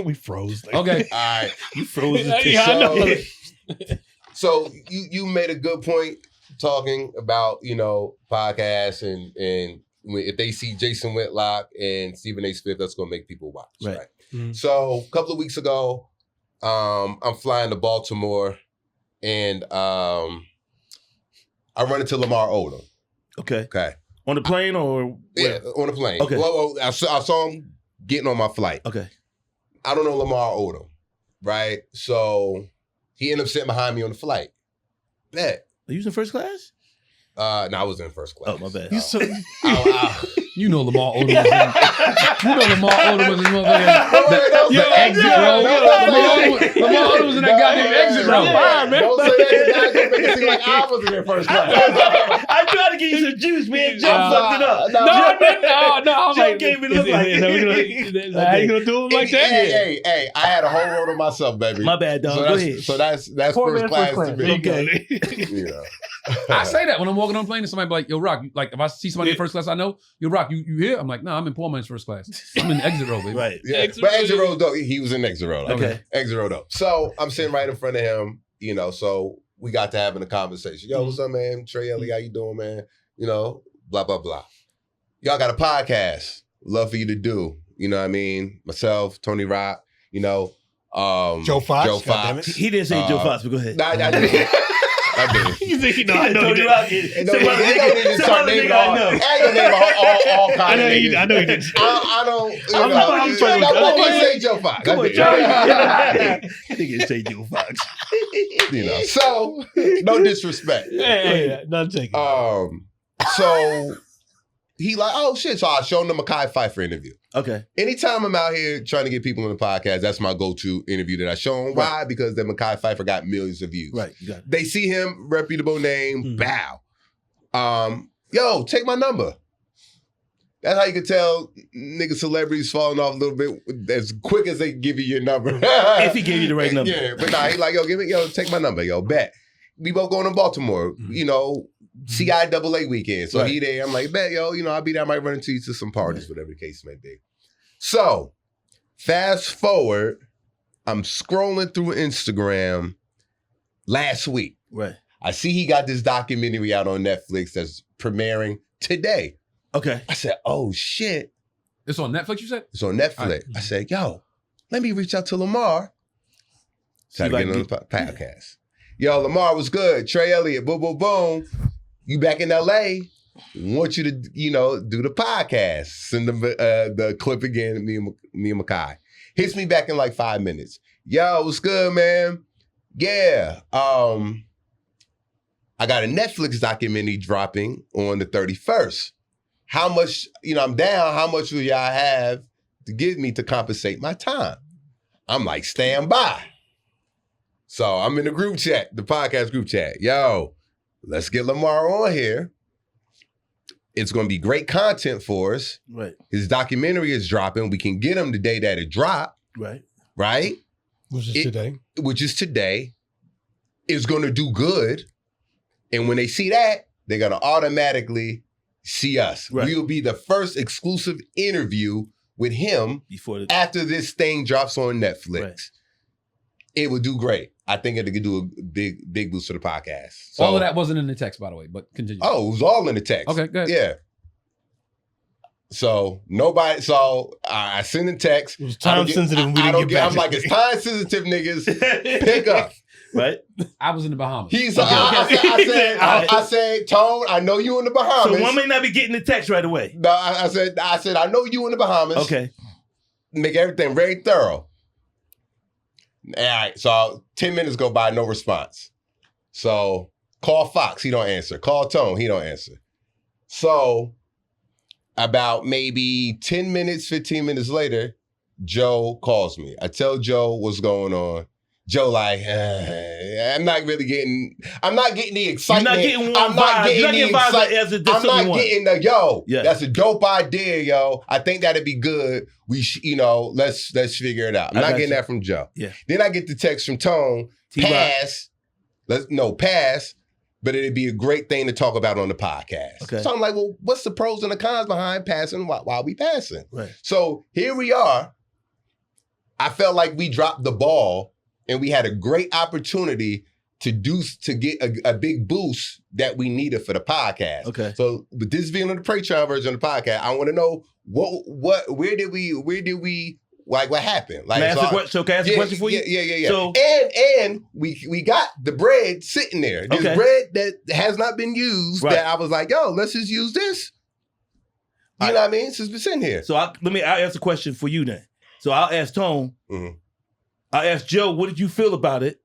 We froze. Like. Okay. All right. You froze the Yeah, I know. So you made a good point talking about, podcasts and if they see Jason Whitlock and Stephen A. Smith, that's going to make people watch. Right. Mm-hmm. So a couple of weeks ago, I'm flying to Baltimore and I run into Lamar Odom. Okay. Okay. On the plane or? Yeah, on the plane. Okay. Well, I saw him getting on my flight. Okay. I don't know Lamar Odom, right? So he ended up sitting behind me on the flight. Bet. Are you in first class? No, I was in first class. Oh, my bad. You know Lamar Odom was in. You know Lamar Odom was in the exit row. Lamar Odom was in that goddamn exit row. Don't say that. That's gonna make it seem like I wasn't in first class. I tried to give you some juice, man. Joe fucked it up. No. I'm Joe like, gave me the look like how you gonna do him like that? Hey, I had a whole row to myself, baby. My bad, dog. So Go ahead. So that's first class to me. Okay. I say that when I'm walking on a plane and somebody be like, yo, Rock, like if I see somebody in first class I know, yo, Rock, you here? I'm like, no, I'm in poor man's first class. I'm in the exit row, baby. Right. Yeah. But exit row, though, he was in exit row. Though. Okay. Exit row, though. So I'm sitting right in front of him, so we got to having a conversation. Yo, what's up, man? Trey, Elliot, how you doing, man? Blah, blah, blah. Y'all got a podcast. Love for you to do. You know what I mean? Myself, Tony Rock, Joe Fox. Joe Fox. He didn't say Joe Fox, but go ahead. I did. I did. I know Tony Rock. Some other nigga I know. I ain't gonna name all kinds of niggas. I know he did. I don't. I'm trying to say Joe Fox. Come on, nigga say Joe Fox. So no disrespect. Yeah, none taken. So he like, oh shit. So I showed him the Mekhi Phifer interview. Okay. Anytime I'm out here trying to get people on the podcast, that's my go-to interview that I show them. Why? Because the Mekhi Phifer got millions of views. Right. You got it. They see him, reputable name, bow. Yo, take my number. That's how you can tell nigga celebrities falling off a little bit as quick as they give you your number. If he gave you the right number. Yeah, but nah, he like, take my number, bet. We both going to Baltimore, CIAA weekend. So he there, I'm like, bet, I'll be there. I might run into you to some parties, whatever the case may be. So, fast forward, I'm scrolling through Instagram last week. Right. I see he got this documentary out on Netflix that's premiering today. Okay. I said, oh shit. It's on Netflix, you said? It's on Netflix. Right. I said, yo, let me reach out to Lamar. Try to get on the podcast. Yo, Lamar was good. Trey, Elliot, boom, boom, boom. You back in LA. Want you to, do the podcast. Send them the clip again, me and Mekhi. Hits me back in like 5 minutes. Yo, what's good, man? Yeah. I got a Netflix documentary dropping on the 31st. How much, I'm down. How much will y'all have to give me to compensate my time? I'm like, stand by. So I'm in the group chat, the podcast group chat. Yo, let's get Lamar on here. It's going to be great content for us. Right. His documentary is dropping. We can get him the day that it dropped. Right. Right? Which is today. It's going to do good. And when they see that, they're going to automatically see us. Right. We'll be the first exclusive interview with him after this thing drops on Netflix. Right. It would do great. I think it could do a big boost to the podcast. So, all of that wasn't in the text, by the way, but continue. Oh, it was all in the text. Okay, good. Yeah. So I send the text. It was time sensitive. I'm like, it's time sensitive, niggas. Pick up. Right? I was in the Bahamas. I said, Tone, I know you in the Bahamas. So one may not be getting the text right away. No, I said, I know you in the Bahamas. Okay. Make everything very thorough. All right, so 10 minutes go by, no response. So call Fox, he don't answer. Call Tone, he don't answer. So about maybe 10 minutes, 15 minutes later, Joe calls me. I tell Joe what's going on. Joe like, I'm not getting the excitement. You're not getting as a I'm not getting the, that's a dope idea, yo. I think that'd be good. We let's figure it out. I'm not getting that from Joe. Yeah. Then I get the text from Tone, pass, but it'd be a great thing to talk about on the podcast. Okay. So I'm like, well, what's the pros and the cons behind passing while we passing? Right. So here we are. I felt like we dropped the ball and we had a great opportunity to get a big boost that we needed for the podcast. Okay. So with this being on the Patreon version of the podcast, I want to know where did we like what happened? Like, can I ask a question for you? Yeah. So, and we got the bread sitting there. This bread that has not been used. That I was like, yo, let's just use this. You know what I mean? Since we're sitting here. So I'll ask a question for you then. So I'll ask Tone. Mm-hmm. I'll ask Joe, what did you feel about it?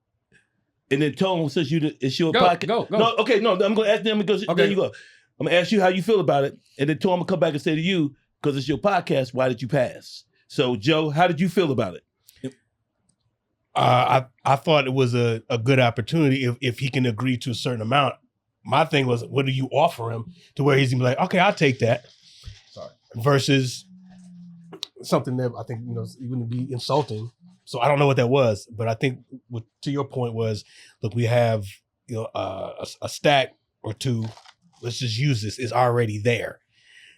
And then Tone, since it's your podcast. Go. No, okay, no, I'm going to ask them because there you go. I'm going to ask you how you feel about it. And then Tone, I'm going to come back and say to you, because it's your podcast, why did you pass? So Joe, how did you feel about it? I thought it was a good opportunity if he can agree to a certain amount. My thing was, what do you offer him to where he's gonna be like, okay, I'll take that. Sorry. Versus something that I think, it wouldn't be insulting. So I don't know what that was, but I think to your point was, look, we have a stack or two. Let's just use this. It's already there.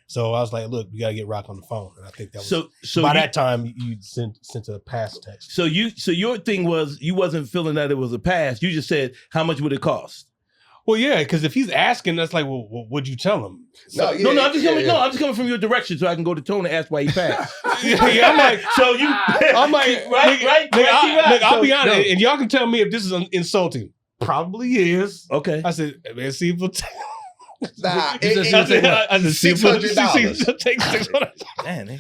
So I was like, look, we got to get Rock on the phone. And I think that was, so by that time you sent a pass text. So your thing was, you wasn't feeling that it was a pass. You just said, how much would it cost? Well, yeah, because if he's asking, that's like, well, what'd you tell him? So, I'm just coming from your direction so I can go to Tone and ask why he passed. I'm like, so you, I'm like, right? I'll be honest, and y'all can tell me if this is insulting. Probably is. Okay. I said, man, see if we'll take. Nah, I just see if we'll take $600. Man,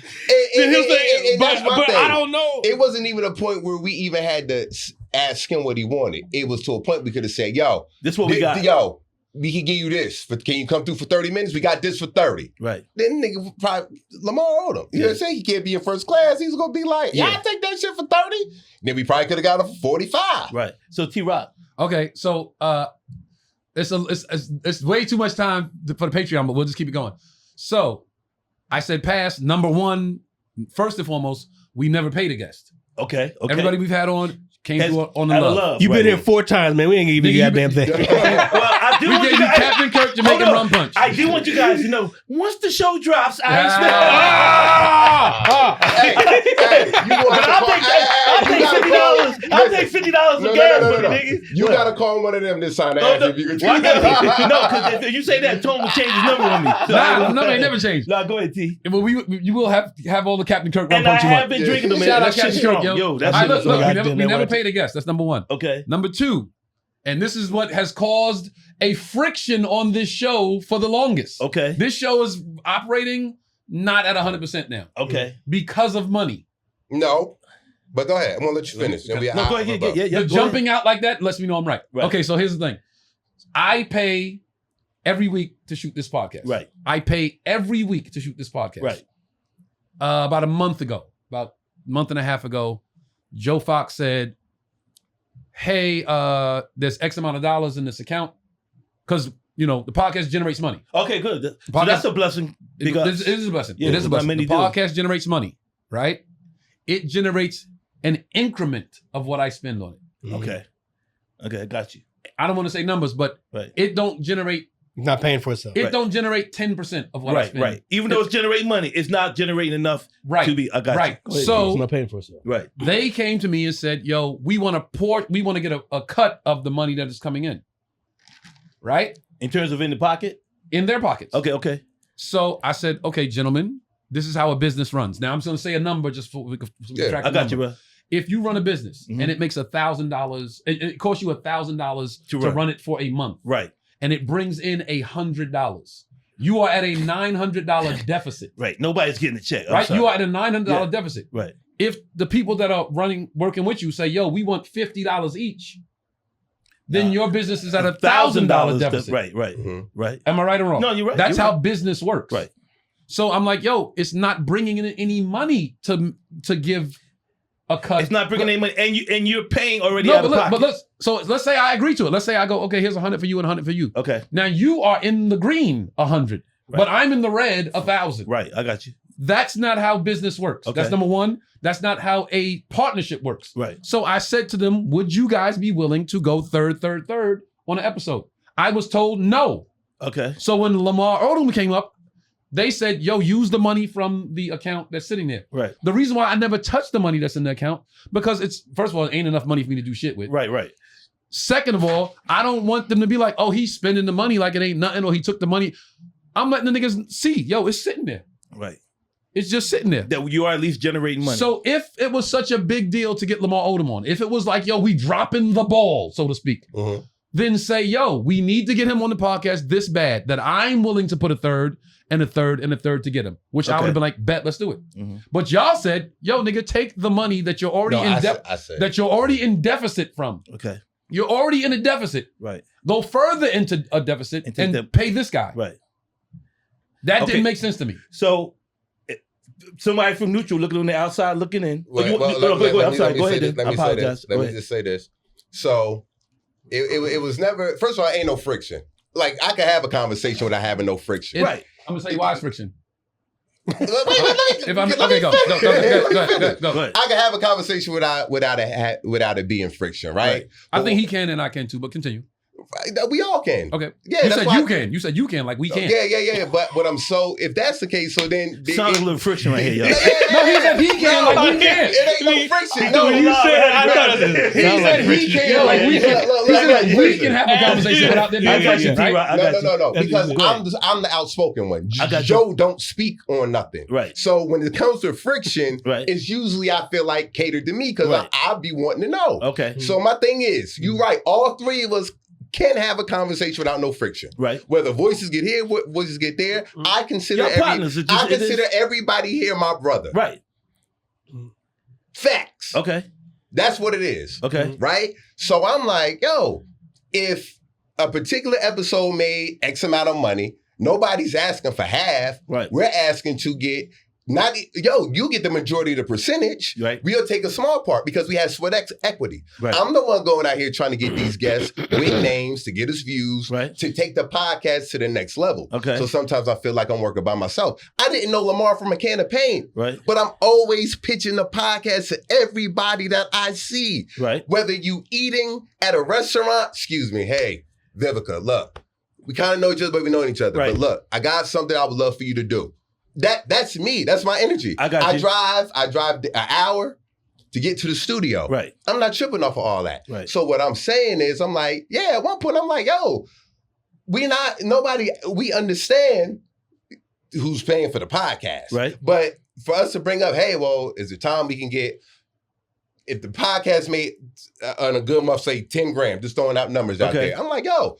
but I don't know. It wasn't even a point where we even had to ask him what he wanted. It was to a point we could have said, yo, this what we got. Yo, we can give you this. Can you come through for 30 minutes? We got this for 30. Right. Then nigga probably Lamar Odom. You know what I'm saying? He can't be in first class. He's gonna be like, I'll take that shit for 30. Then we probably could have got him for 45. Right. So T-Rock. Okay, so it's way too much time for the Patreon, but we'll just keep it going. So I said pass. Number one, first and foremost, we never paid a guest. Okay. Everybody we've had on came through on the love. You've been here 4 times, man. We ain't give you a goddamn thing. Well, I do we gave you Captain Kirk Jamaican rum punch. I do want you guys to know, once the show drops, Hey, you want I'll take $50 for gas money, nigga. You gotta call one of them this time to ask if you can do No, because if you say that, Tone will change his number on me. Nah, no, they never changed. Nah, go ahead, T. Well, you will have all the Captain Kirk rum and punch you want. have been drinking them, man. Shout out That shit's Captain Kirk, strong. yo. Yo, that shit is strong. We never paid a guest. That's number one. Okay. Number two, and this is what has caused a friction on this show for the longest. Okay. This show is operating not at 100% now. Okay. Because of money. No. But go ahead. I'm gonna let you finish. No, go ahead. Yeah, jumping out like that lets me know I'm right. Okay, so here's the thing. I pay every week to shoot this podcast. Right. I pay every week to shoot this podcast. Right. About a month and a half ago, Joe Fox said, hey, there's X amount of dollars in this account. Because, the podcast generates money. Okay, good. So that's a blessing. It is a blessing. Yeah, it is a blessing. The podcast generates money, right? It generates an increment of what I spend on it. Okay. Okay, I got you. I don't want to say numbers, but it don't generate. Not paying for itself. It don't generate 10% of what I spend. Right. Even though it's generating money, it's not generating enough to be. I got you. So it's not paying for itself. Right. They came to me and said, "Yo, we want to get a cut of the money that is coming in." Right. In terms of in the pocket, in their pockets. Okay. So I said, "Okay, gentlemen, this is how a business runs." Now I'm just going to say a number just for we can track. I got you, bro. If you run a business and it makes $1,000, it costs you $1,000 to run it for a month, right? And it brings in $100. You are at a $900 deficit. Right. Nobody's getting a check. Right. You are at a $900 deficit. Right. If the people that are working with you say, "Yo, we want $50 each," then your business is at $1,000 deficit. Right. Mm-hmm. Right. Am I right or wrong? No, you're right. That's how business works. Right. So I'm like, yo, it's not bringing in any money to give a cut. It's not bringing any money, and you're paying already out of pocket. But let's say I agree to it. Let's say I go, okay, here's 100 for you and 100 for you. Okay. Now you are in the green 100, but I'm in the red 1,000. Right. I got you. That's not how business works. Okay. That's number one. That's not how a partnership works. Right. So I said to them, would you guys be willing to go third on an episode? I was told no. Okay. So when Lamar Odom came up, They said, yo, use the money from the account that's sitting there. Right. The reason why I never touched the money that's in the account, because it's, first of all, it ain't enough money for me to do shit with. Right. Second of all, I don't want them to be like, oh, he's spending the money like it ain't nothing, or he took the money. I'm letting the niggas see, yo, it's sitting there. Right. It's just sitting there. That you are at least generating money. So if it was such a big deal to get Lamar Odom on, if it was like, yo, we dropping the ball, so to speak, then say, yo, we need to get him on the podcast this bad that I'm willing to put a third and a third and a third to get him, which I would have been like, bet, let's do it. But y'all said, yo, nigga, take the money that you're already you're already in deficit from. Okay. You're already in a deficit. Right. Go further into a deficit and pay this guy. Right. That didn't make sense to me. So somebody from neutral looking on the outside looking in. Let me just say this. So it was never, first of all, ain't no friction. Like, I can have a conversation without having no friction. Right. I'm gonna tell you why it's friction. Go. Go. I can have a conversation without it being friction, right? I think he can and I can too, but continue. We all can. Okay. Yeah, you said you can. You said you can, like we can. Yeah. But if that's the case, so then sounds a little friction right here, y'all. No, he said he can, like we can. It ain't no friction. No, you said I thought it. He said he can, like we can. He said we can have a conversation without there being friction, right? No. Because I'm the outspoken one. Joe don't speak on nothing. Right. So when it comes to friction, it's usually I feel like catered to me because I'll be wanting to know. Okay. So my thing is, you're right. All three of us can have a conversation without no friction. Right. Whether voices get here, voices get there, I consider everybody here my brother. Right. Facts. Okay. That's what it is. Okay. Right? So I'm like, yo, if a particular episode made X amount of money, nobody's asking for half. Right. We're asking to get you get the majority of the percentage. Right. We'll take a small part because we have sweat equity. Right. I'm the one going out here trying to get these guests with names to get us views, to take the podcast to the next level. Okay. So sometimes I feel like I'm working by myself. I didn't know Lamar from a can of paint. Right. But I'm always pitching the podcast to everybody that I see. Right. Whether you eating at a restaurant, excuse me, hey, Vivica, look, we kind of know each other, but we know each other. Right. But look, I got something I would love for you to do. That's me. That's my energy. I drive an hour to get to the studio. Right. I'm not tripping off of all that. Right. So what I'm saying is, I'm like, at one point I'm like, yo, we understand who's paying for the podcast. Right. But for us to bring up, hey, well, is it time we can get, if the podcast made on a good month, say 10 grand, just throwing out numbers out there. I'm like, yo,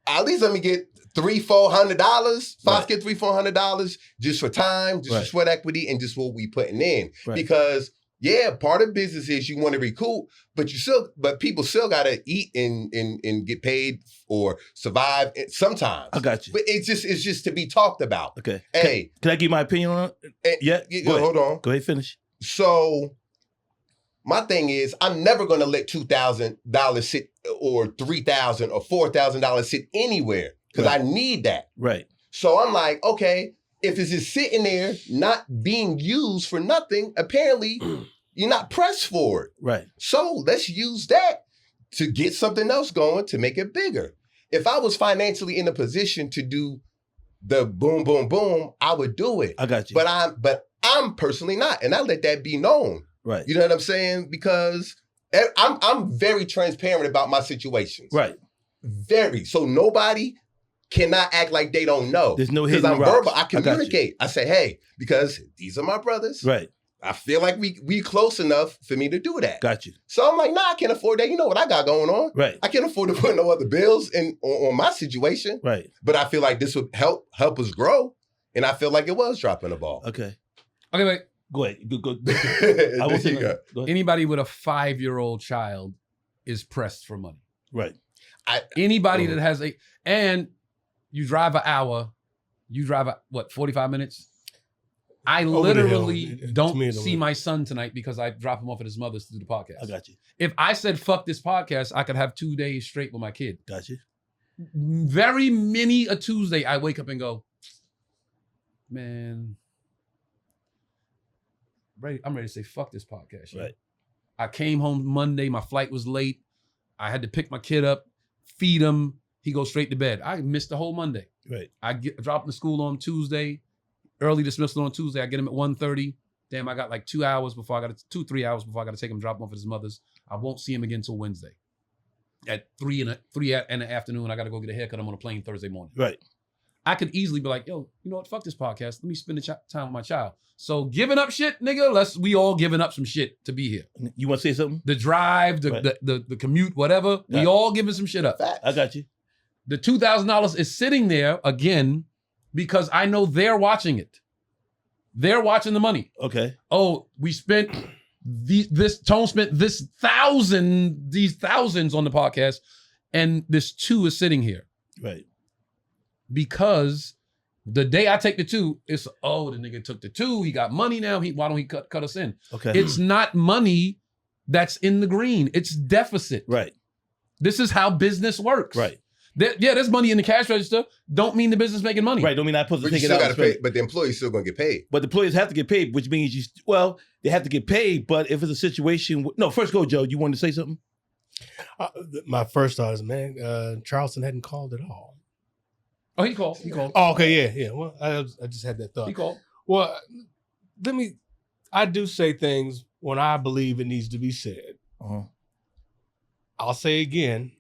at least let me get $300-400. Fox get $300-400 just for time, just for sweat equity, and just what we putting in. Right. Because part of business is you want to recoup, but people still gotta eat and get paid or survive sometimes. I got you. But it's just to be talked about. Okay. Hey, can I give my opinion on it? Hold on. Go ahead, finish. So my thing is, I'm never gonna let $2,000 sit or $3,000 or $4,000 sit anywhere. Because I need that. Right. So I'm like, okay, if it's just sitting there, not being used for nothing, apparently you're not pressed for it. Right. So let's use that to get something else going to make it bigger. If I was financially in a position to do the boom, boom, boom, I would do it. I got you. But I'm personally not. And I let that be known. Right. You know what I'm saying? Because I'm very transparent about my situations. Right. Very. So nobody cannot act like they don't know. There's no hidden rocks. Because I'm verbal. I communicate. I say, hey, because these are my brothers. Right. I feel like we close enough for me to do that. Got you. So I'm like, I can't afford that. You know what I got going on. Right. I can't afford to put no other bills on my situation. Right. But I feel like this would help us grow. And I feel like it was dropping the ball. Okay. Okay, wait. Go ahead. Go. I will say go ahead. Anybody with a 5-year-old child is pressed for money. Right. Anybody that has and you drive an hour, you drive 45 minutes? I literally don't see my son tonight because I drop him off at his mother's to do the podcast. I got you. If I said fuck this podcast, I could have 2 days straight with my kid. Got you. Very many a Tuesday, I wake up and go, man, I'm ready to say fuck this podcast. Right. I came home Monday, my flight was late. I had to pick my kid up, feed him. He goes straight to bed. I missed the whole Monday. Right. I dropped him to school on Tuesday. early dismissal on Tuesday. I get him at 1:30. Damn, I got like 2 hours before I got to 2-3 hours before I got to take him drop him off at his mother's. I won't see him again until Wednesday. At 3 in the afternoon, I got to go get a haircut. I'm on a plane Thursday morning. Right. I could easily be like, yo, you know what? Fuck this podcast. Let me spend the time with my child. So giving up shit, nigga. We all giving up some shit to be here. You want to say something? The drive, the commute, whatever. Yeah. We all giving some shit up. I got you. The $2,000 is sitting there again because I know they're watching it. They're watching the money. Okay. Oh, we spent Tone spent these thousands on the podcast, and this 2 is sitting here. Right. Because the day I take the 2, it's the nigga took the 2. He got money now. Why don't he cut us in? Okay. It's not money that's in the green. It's deficit. Right. This is how business works. Right. There's money in the cash register. Don't mean the business making money. Right. Don't mean I'm supposed to take it out. But the employee's still going to get paid. But the employees have to get paid, which means they have to get paid. But if it's a situation, first go, Joe. You wanted to say something? My first thought is, man, Charleston hadn't called at all. Oh, he called. Oh, okay, yeah. Well, I just had that thought. He called. Well, I do say things when I believe it needs to be said. Uh-huh. I'll say again,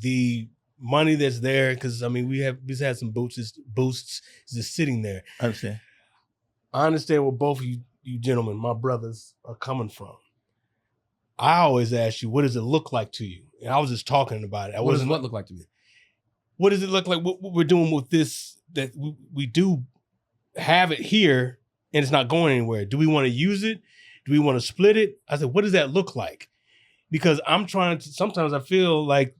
the money that's there, because we've had some boosts just sitting there. I understand. I understand where both of you gentlemen, my brothers, are coming from. I always ask you, what does it look like to you? And I was just talking about it. What does what look like to me? What does it look like? What we're doing with this, that we do have it here and it's not going anywhere. Do we want to use it? Do we want to split it? I said, what does that look like? Because sometimes I feel like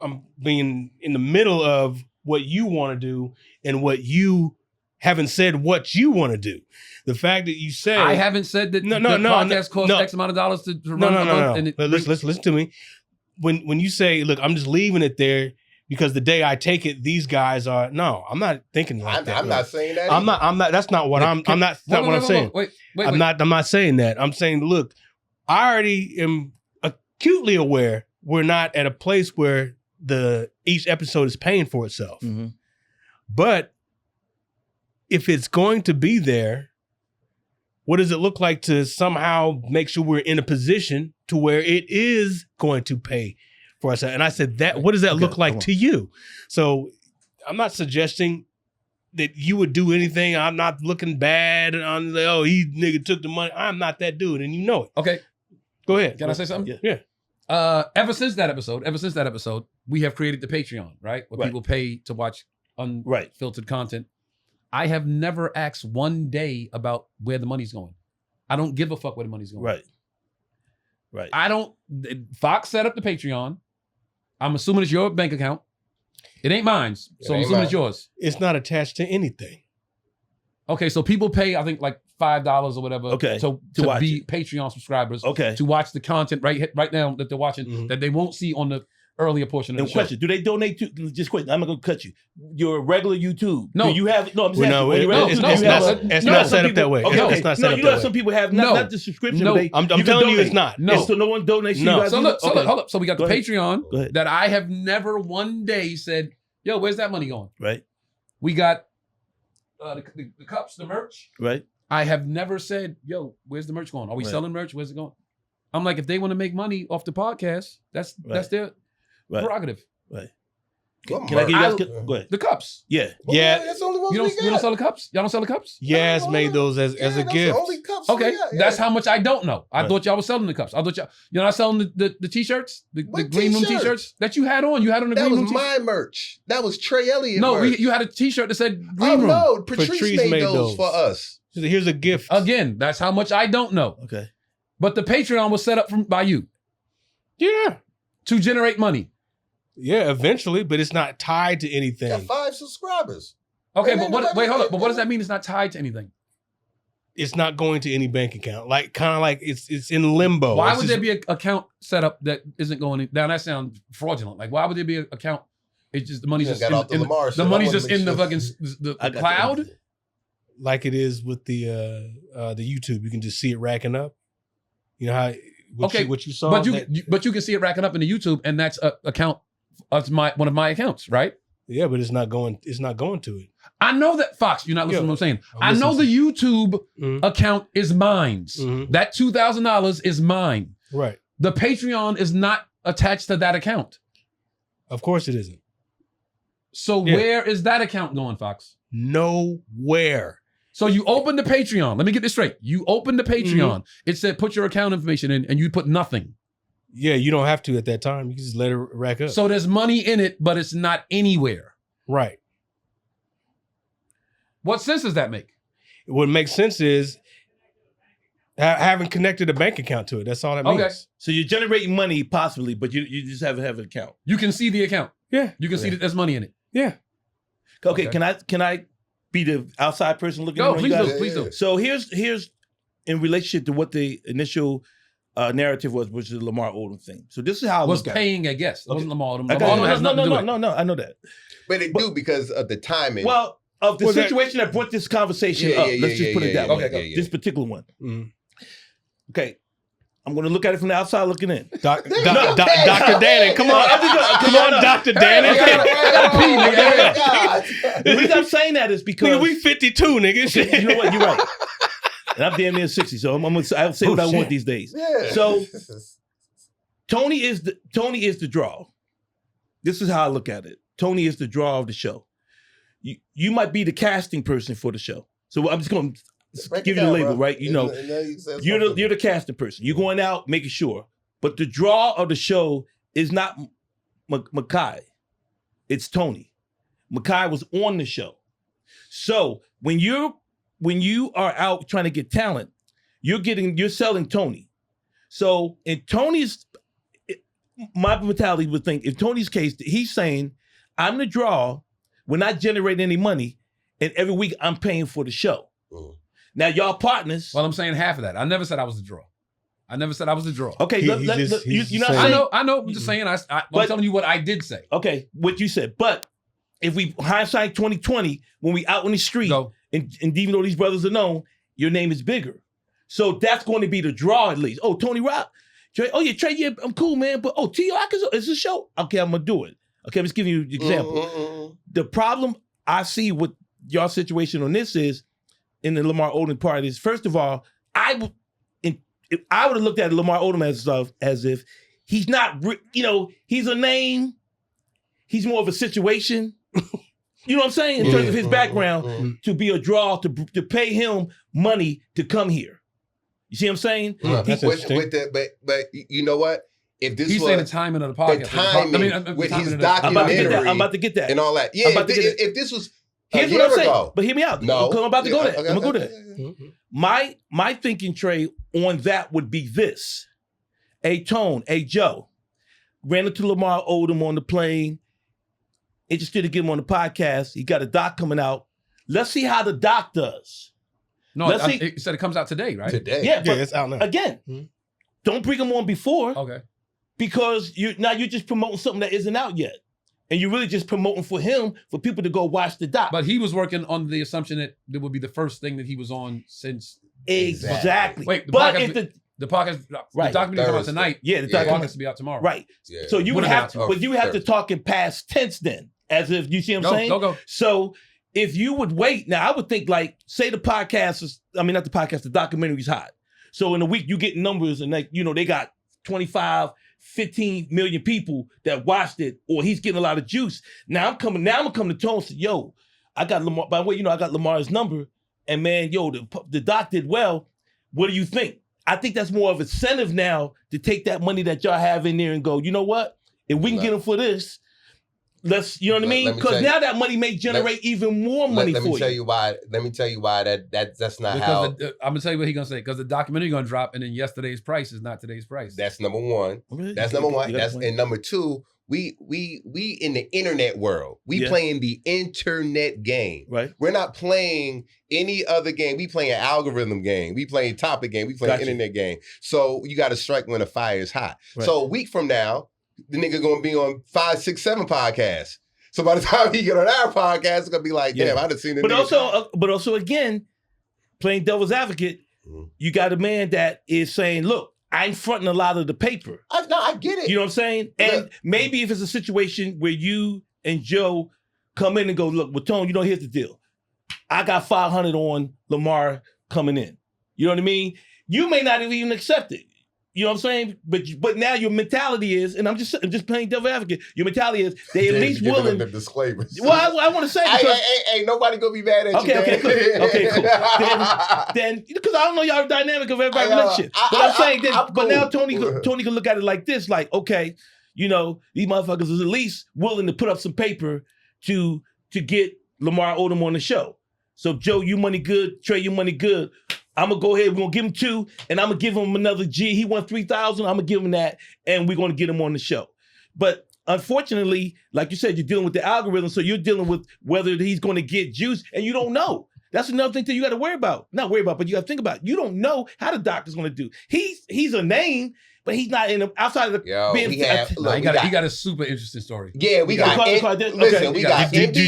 I'm being in the middle of what you want to do and what you haven't said what you want to do. The fact that you say I haven't said that the podcast costs X amount of dollars to run a month. No. Listen to me. When you say, look, I'm just leaving it there because the day I take it, these guys are I'm not thinking like that. I'm not saying that. I'm not. That's not what I'm not what I'm saying. Wait. I'm not saying that. I'm saying, look, I already am acutely aware we're not at a place where each episode is paying for itself. Mm-hmm. But if it's going to be there, what does it look like to somehow make sure we're in a position to where it is going to pay for us? And I said, what does that look like to you? So I'm not suggesting that you would do anything. I'm not looking bad on he nigga took the money. I'm not that dude, and you know it. Okay. Go ahead. Can I say something? Yeah. Ever since that episode, we have created the Patreon, right? Where people pay to watch unfiltered content. I have never asked one day about where the money's going. I don't give a fuck where the money's going. Right. I don't. Fox set up the Patreon. I'm assuming it's your bank account. It ain't mine, so I'm assuming it's yours. It's not attached to anything. Okay, so people pay, I think, like $5 or whatever to be Patreon subscribers. Okay. To watch the content right now that they're watching that they won't see on the earlier portion of the show. Question: do they donate to? Just quick, I'm not gonna cut you. Your regular YouTube? No, do you have. No, I'm just it's not set up that way. Okay, it's not set up you know, that way. some people have not the subscription. No, I'm telling you, it's not. No, so no one donates. No. So look, hold up. So we got the Patreon that I have never one day said, "Yo, where's that money going?" Right. We got the cups, the merch. Right. I have never said, "Yo, where's the merch going? Are we selling merch? Where's it going?" I'm like, if they want to make money off the podcast, that's their prerogative. Right. Can I give you guys? Go ahead. The cups. Yeah. That's the only ones You don't sell the cups? Y'all don't sell the cups? Yaz made those as a gift. Only cups Okay, that's how much I don't know. I thought y'all were selling the cups. I thought you're not selling the t-shirts, the green room t-shirts that you had on. You had on the green room. That was my merch. That was Trey Elliot. No, merch. you had a t-shirt that said green room. No, Patrice made those for us. Here's a gift. Again, that's how much I don't know. Okay. But the Patreon was set up by you. Yeah. To generate money. Yeah, eventually, but it's not tied to anything. Got 5 subscribers. Okay, but hold up. But what does that mean? It's not tied to anything. It's not going to any bank account. Kind of like it's in limbo. Why would there be an account set up that isn't going? Now that sounds fraudulent. Like, why would there be an account? It's just the money's just in the money's just in the fucking the cloud. Like it is with the YouTube, you can just see it racking up. You know how what you saw, but you can see it racking up in the YouTube, and that's an account. That's one of my accounts, right? Yeah, but it's not going to it. I know that, Fox, you're not listening to what I'm saying. I know the YouTube account is mine. That $2,000 is mine. Right. The Patreon is not attached to that account. Of course it isn't. So where is that account going, Fox? Nowhere. So you opened the Patreon. Let me get this straight. You opened the Patreon. It said put your account information in, and you put nothing. Yeah, you don't have to at that time. You can just let it rack up. So there's money in it, but it's not anywhere. Right. What sense does that make? What makes sense is having connected a bank account to it. That's all that means. Okay. So you're generating money possibly, but you just haven't have an account. You can see the account. Yeah. You can see that there's money in it. Yeah. Okay. Can I be the outside person looking Go, at please you guys? do, please do. So here's in relationship to what the initial narrative was, which is the Lamar Odom thing. So this is how I Was look at paying a guest. It wasn't Lamar Odom. it. Lamar Odom has nothing to do with it. No, I know that. But it do because of the timing. Well, of the situation that brought this conversation up, let's just put it that way. Okay, This particular one. Okay. I'm going to look at it from the outside looking in. Dr. Danny, come on. Come on, Dr. Danny. The reason I'm saying that is because Nigga, we 52, nigga. okay, you know what? You're right. And I'm damn near 60, so I'll say what I want these days. Yeah. So Tony is the draw. This is how I look at it. Tony is the draw of the show. You might be the casting person for the show. So I'm just going to give you the label, right? You know, you're the casting person. You're going out making sure. But the draw of the show is not Makai. It's Tony. Makai was on the show. So when you are out trying to get talent, you're selling Tony. So in Tony's, my mentality would think, in Tony's case, he's saying, I'm the draw, we're not generating any money, and every week I'm paying for the show. Now y'all partners. Well, I'm saying half of that. I never said I was the draw. Okay, I know. I'm just saying. I'm telling you what I did say. Okay, what you said. But if we hindsight 2020, when we out on the street, and even though these brothers are known, your name is bigger. So that's going to be the draw at least. Oh, Tony Rock, Trey. Oh yeah, Trey. Yeah, I'm cool, man. But T.O., it's a show. Okay, I'm gonna do it. Okay, I'm just giving you an example. The problem I see with your situation on this is, in the Lamar Odom part, is first of all, I would have looked at Lamar Odom as if he's not, he's a name. He's more of a situation. You know what I'm saying? In terms of his background, to be a draw, to pay him money to come here. You see what I'm saying? That's interesting. But you know what? If this he's was saying the timing of the podcast, the timing with his documentary, I'm about to get that, and all that. Yeah, if this was here's what I'm saying, but hear me out. No, I'm about to go there. Okay, I'm gonna go there. My thinking, Trey, on that would be this: Joe ran into Lamar Odom on the plane, interested to get him on the podcast. He got a doc coming out. Let's see how the doc does. No, he said it comes out today, right? Today, yeah, but it's out now. Again, don't bring him on before, okay? Because you're just promoting something that isn't out yet. And you're really just promoting for him, for people to go watch the doc. But he was working on the assumption that it would be the first thing that he was on since. Exactly. Wait, the but podcast, the documentary come out tonight. Yeah, the podcast will be out tomorrow. Right. Yeah. So you would have to, but you have to talk in past tense then, as if you see what I'm saying. Go. So if you would wait, now I would think like, say the podcast is, not the podcast, the documentary is hot. So in a week you get numbers and they got 25, 15 million people that watched it, or he's getting a lot of juice. Now I'm gonna come to Tone and say, yo, I got Lamar, by the way, I got Lamar's number, and man, the doc did well. What do you think? I think that's more of incentive now to take that money that y'all have in there and go, you know what? If we can get him for this, let's, you know what I mean? Because now that money may generate even more money for you. Let me tell you why that's not how. I'm gonna tell you what he's gonna say, because the documentary gonna drop, and then yesterday's price is not today's price. That's number one. Really? That's number one. And number two. We in the internet world. We playing the internet game. Right. We're not playing any other game. We playing an algorithm game. We playing topic game. We playing internet game. So you got to strike when the fire is hot. Right. So a week from now, the nigga gonna be on 5, 6, 7 podcasts. So by the time he get on our podcast, it's gonna be like, damn, I done seen it. But also again, playing devil's advocate, you got a man that is saying, look, I ain't fronting a lot of the paper. I get it. You know what I'm saying? And maybe if it's a situation where you and Joe come in and go, look, well, Tone, here's the deal. I got 500 on Lamar coming in. You know what I mean? You may not even accept it. You know what I'm saying? But now your mentality is, and I'm just playing devil advocate. Your mentality is they at least willing. The disclaimers. Well, I want to say because ain't nobody gonna be mad at you. Okay, cool. Then because I don't know y'all dynamic of everybody's relationship. But I'm saying that. But now Tony can look at it like this, like okay, these motherfuckers is at least willing to put up some paper to get Lamar Odom on the show. So Joe, you money good. Trey, you money good. I'm going to go ahead. We're going to give him 2, and I'm going to give him another G. He won 3,000. I'm going to give him that, and we're going to get him on the show. But unfortunately, like you said, you're dealing with the algorithm, so you're dealing with whether he's going to get juice, and you don't know. That's another thing that you got to worry about. Not worry about, but you got to think about. You don't know how the doctor's going to do. He's a name, but he's not in outside of the being. He got a super interesting story. Yeah, we got NBA. Did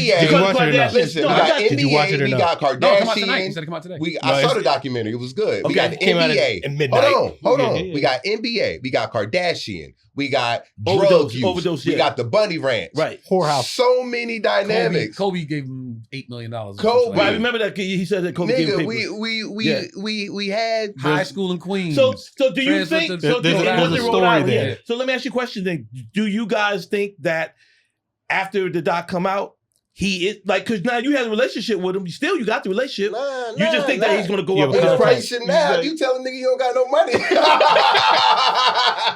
you watch it or we not? got Kardashian. No, come out tonight. He said it come out today. I saw the documentary. It was good. We got the NBA. At midnight. Hold on. We got NBA. We got Kardashian. We got drug use. Overdose, we got the Bunny Ranch. Right. Whorehouse. So many dynamics. Kobe gave him $8 million. Kobe. Right, I remember that he said that Kobe gave him we had high school in Queens. So do you think? There's a story there. Yeah. So let me ask you a question then. Do you guys think that after the doc come out, he is like, because now you have a relationship with him. You got the relationship. You just think that he's going to go up in his price. Now you tell a nigga you don't got no money.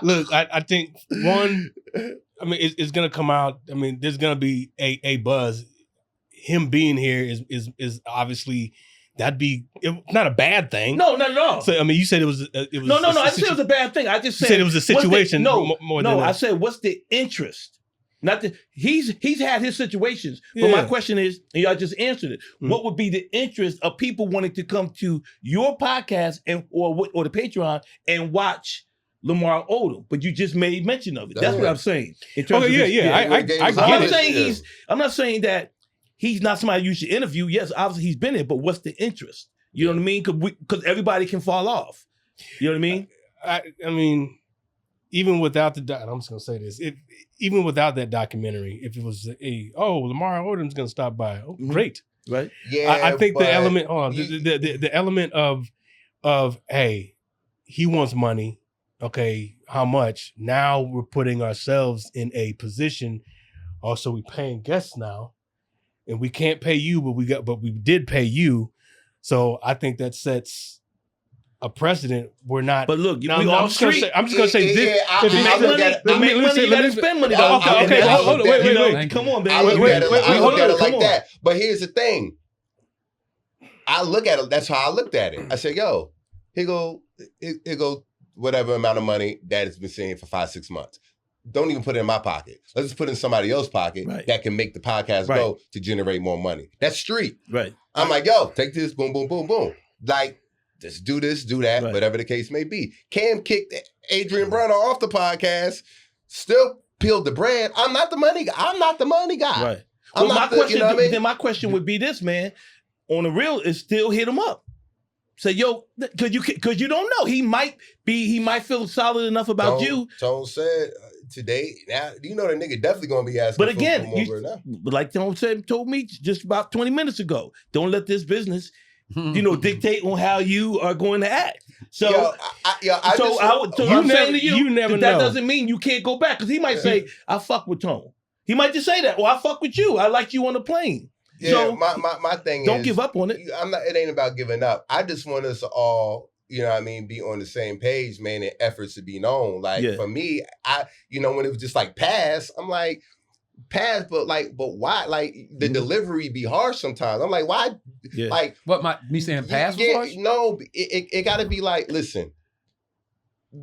Look, I think one. I mean, it's going to come out. I mean, there's going to be a buzz. Him being here is obviously. That'd be not a bad thing. No, not at all. So I mean, you said it was. No. I didn't say it was a bad thing. I just said it was a situation. More than I said, what's the interest? Not that he's had his situations, but my question is, and y'all just answered it. What would be the interest of people wanting to come to your podcast or the Patreon and watch Lamar Odom? But you just made mention of it. That's what I'm saying. I get it. I'm not saying that. He's not somebody you should interview. Yes, obviously he's been in, but what's the interest? You know what I mean? Because everybody can fall off. You know what I mean? I mean, even without I'm just gonna say this. Even without that documentary, if it was Lamar Odom's gonna stop by, great, right? Yeah, I think the element, the element of hey, he wants money. Okay, how much? Now we're putting ourselves in a position. Also, we're paying guests now. And we can't pay you, but we did pay you. So I think that sets a precedent. We're not. But look, I'm just gonna say this. To make money, you gotta spend money. Okay, hold on, wait. Come on, I baby. look at it like that. But here's the thing. I look at it. That's how I looked at it. I said, "Yo, here go whatever amount of money that has been seen for 5-6 months." Don't even put it in my pocket. Let's just put it in somebody else's pocket that can make the podcast go to generate more money. That's street. Right. I'm like, yo, take this, boom, boom, boom, boom. Like, just do this, do that, whatever the case may be. Cam kicked Adrian Brunner off the podcast, still peeled the bread. I'm not the money guy. Right. Well, my question would be this, man. On the real, is still hit him up. Say, yo, because you don't know. He might feel solid enough about you. Tone said today, now you know the nigga definitely gonna be asking. But again, like Tone told me just about 20 minutes ago, don't let this business, dictate on how you are going to act. So, I'm saying to you never know. That doesn't mean you can't go back, because he might say, I fuck with Tone. He might just say that, or I fuck with you. I like you on the plane. Yeah, so my thing don't give up on it. It ain't about giving up. I just want us to all, be on the same page, man, and efforts to be known. Like for me, when it was just like pass, I'm like, pass, but why? Like the delivery be harsh sometimes. I'm like, why? Yeah. Like me saying pass was harsh? No, it gotta be like, listen.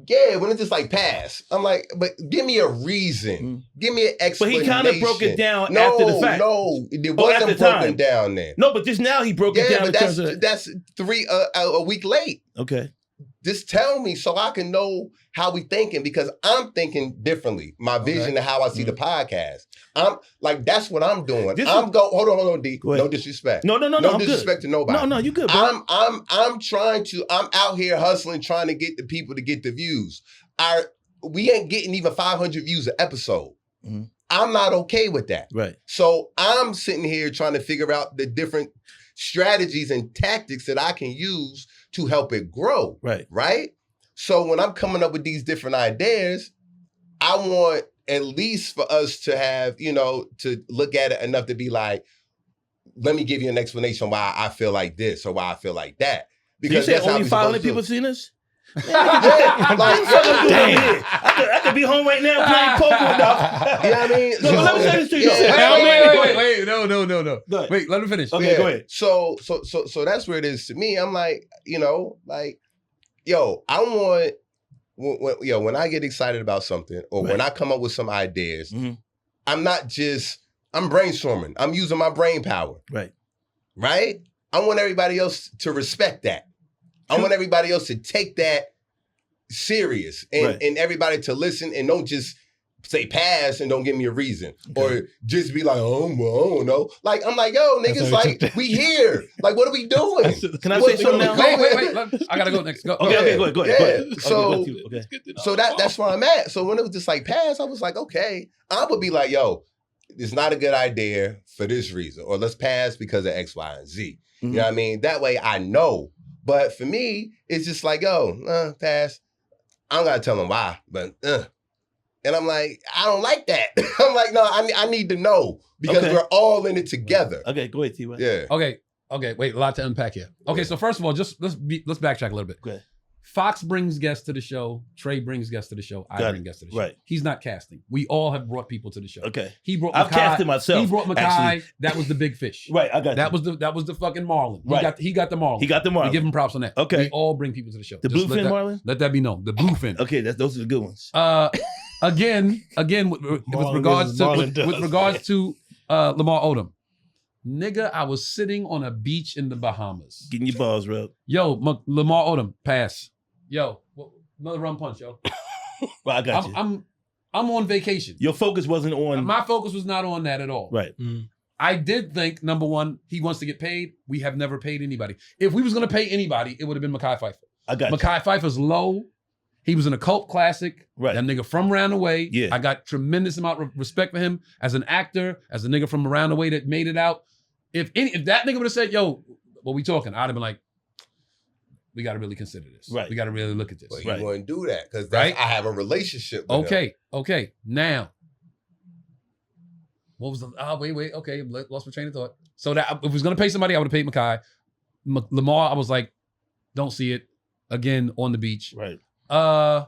Yeah, when it's just like pass, I'm like, but give me a reason. Give me an explanation. But he kind of broke it down after the fact. No, it wasn't broken down then. No, but just now he broke it down. But that's a week late. Okay. Just tell me so I can know how we thinking, because I'm thinking differently. My vision of how I see the podcast. I'm like, that's what I'm doing. Hold on, D. No disrespect. No, no disrespect to nobody. No, you good, bro. I'm out here hustling, trying to get the people to get the views. We ain't getting even 500 views an episode. Mm-hmm. I'm not okay with that. Right. So I'm sitting here trying to figure out the different strategies and tactics that I can use to help it grow. Right. Right? So when I'm coming up with these different ideas, I want at least for us to have, to look at it enough to be like, let me give you an explanation why I feel like this or why I feel like that. Because you said only 500 people see seen this? yeah, like, damn. I could be home right now playing poker with them. You know what I mean? No, but let me say this to you. Wait. No. Wait, let me finish. Okay, go ahead. So that's where it is to me. I'm like, yo, I want, when I get excited about something or when I come up with some ideas, I'm brainstorming. I'm using my brain power. Right. Right? I want everybody else to respect that. I want everybody else to take that serious and everybody to listen and don't just say pass and don't give me a reason or just be like, well, I don't know. Like, I'm like, yo, niggas, like, we here. Like, what are we doing? Can I say something now? Wait. I gotta go next. Go. Okay, go ahead. So that's where I'm at. So when it was just like pass, I was like, okay. I would be like, yo, it's not a good idea for this reason. Or let's pass because of X, Y, and Z. You know what I mean? That way I know. But for me, it's just like, yo, pass. I don't gotta tell them why, but and I'm like, I don't like that. I'm like, no, I need to know because we're all in it together. Okay, go ahead, T-Way. Yeah. Okay. Wait, a lot to unpack here. Okay, so first of all, just let's backtrack a little bit. Okay. Fox brings guests to the show. Trey brings guests to the show. I bring guests to the show. Right. He's not casting. We all have brought people to the show. Okay. He brought. I've casted myself. He brought Makai. Actually. That was the big fish. Right. I got that. Was the fucking Marlin. Right. He got the Marlin. He got the Marlin. We give him props on that. Okay. We all bring people to the show. The Just bluefin Marlin. Let that be known. The bluefin. Okay. Those are the good ones. Again, with regards to Lamar Odom. Nigga, I was sitting on a beach in the Bahamas. Getting your balls rubbed. Yo, Lamar Odom, pass. Yo, another rum punch, yo. Well, I got you. I'm on vacation. Your focus wasn't on. My focus was not on that at all. Right. I did think, number one, he wants to get paid. We have never paid anybody. If we was going to pay anybody, it would have been Mekhi Phifer. I got Mekhi Phifer's low. He was in a cult classic. Right. That nigga from around the way. Yeah. I got tremendous amount of respect for him as an actor, as a nigga from around the way that made it out. If that nigga would have said, yo, what we talking? I'd have been like, we got to really consider this. Right. We got to really look at this. But he wouldn't do that because I have a relationship with him. Okay. Now, what was the, wait. Okay. Lost my train of thought. So that if I was going to pay somebody, I would have paid Mekhi. Lamar, I was like, don't see it. Again, on the beach. Right. I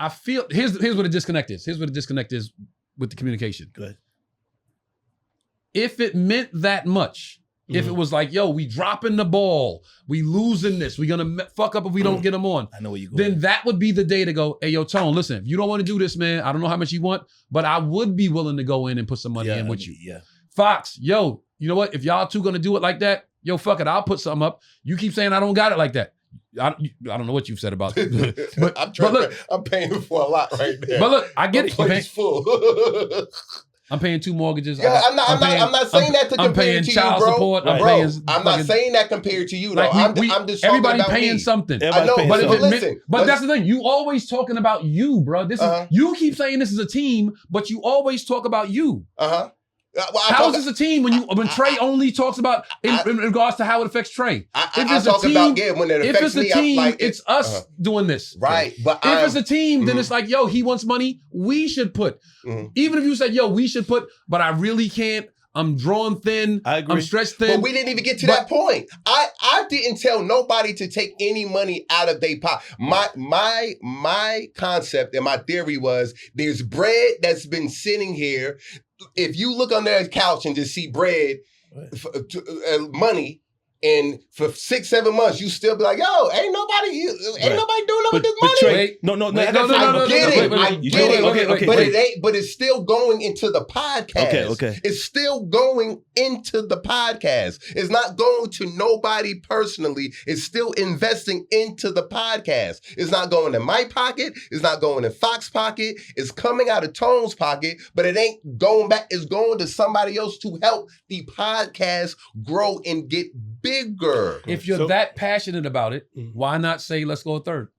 feel, here's what the disconnect is. Here's what the disconnect is with the communication. Go ahead. If it meant that much, if it was like, yo, we dropping the ball, we losing this, we gonna fuck up if we don't get them on. I know where you go. Then that would be the day to go, hey, yo, Tone, listen, if you don't want to do this, man, I don't know how much you want, but I would be willing to go in and put some money in with you. Yeah. Fox, yo, you know what? If y'all two gonna do it like that, yo, fuck it, I'll put something up. You keep saying I don't got it like that. I don't know what you've said about it. But I'm paying for a lot right there. But look, I get it. Plate's full. I'm paying 2 mortgages. Yeah, I'm not saying that to compare to you, bro. Support. Bro, I'm not saying that compared to you, though. Like I'm just talking everybody about paying me. something. I know, but listen. But that's the thing. You always talking about you, bro. This is you keep saying this is a team, but you always talk about you. How is this a team when Trey only talks about in regards to how it affects Trey? When it affects me, if it's a team, it's us doing this. Right. But if it's a team, then it's like, yo, he wants money. We should put. Even if you said, yo, we should put, but I really can't. I'm drawn thin. I agree. I'm stretched thin. But we didn't even get to that point. I didn't tell nobody to take any money out of their pocket. My concept and my theory was there's bread that's been sitting here. If you look on their couch and just see bread, money, and for 6-7 months, you still be like, yo, ain't nobody doing nothing with this money. Trey, no. I get it. But it's still going into the podcast. Okay. It's still going into the podcast. It's not going to nobody personally. It's still investing into the podcast. It's not going in my pocket. It's not going in Fox's pocket. It's coming out of Tone's pocket, but it ain't going back. It's going to somebody else to help the podcast grow and get bigger. If you're that passionate about it, why not say let's go a third?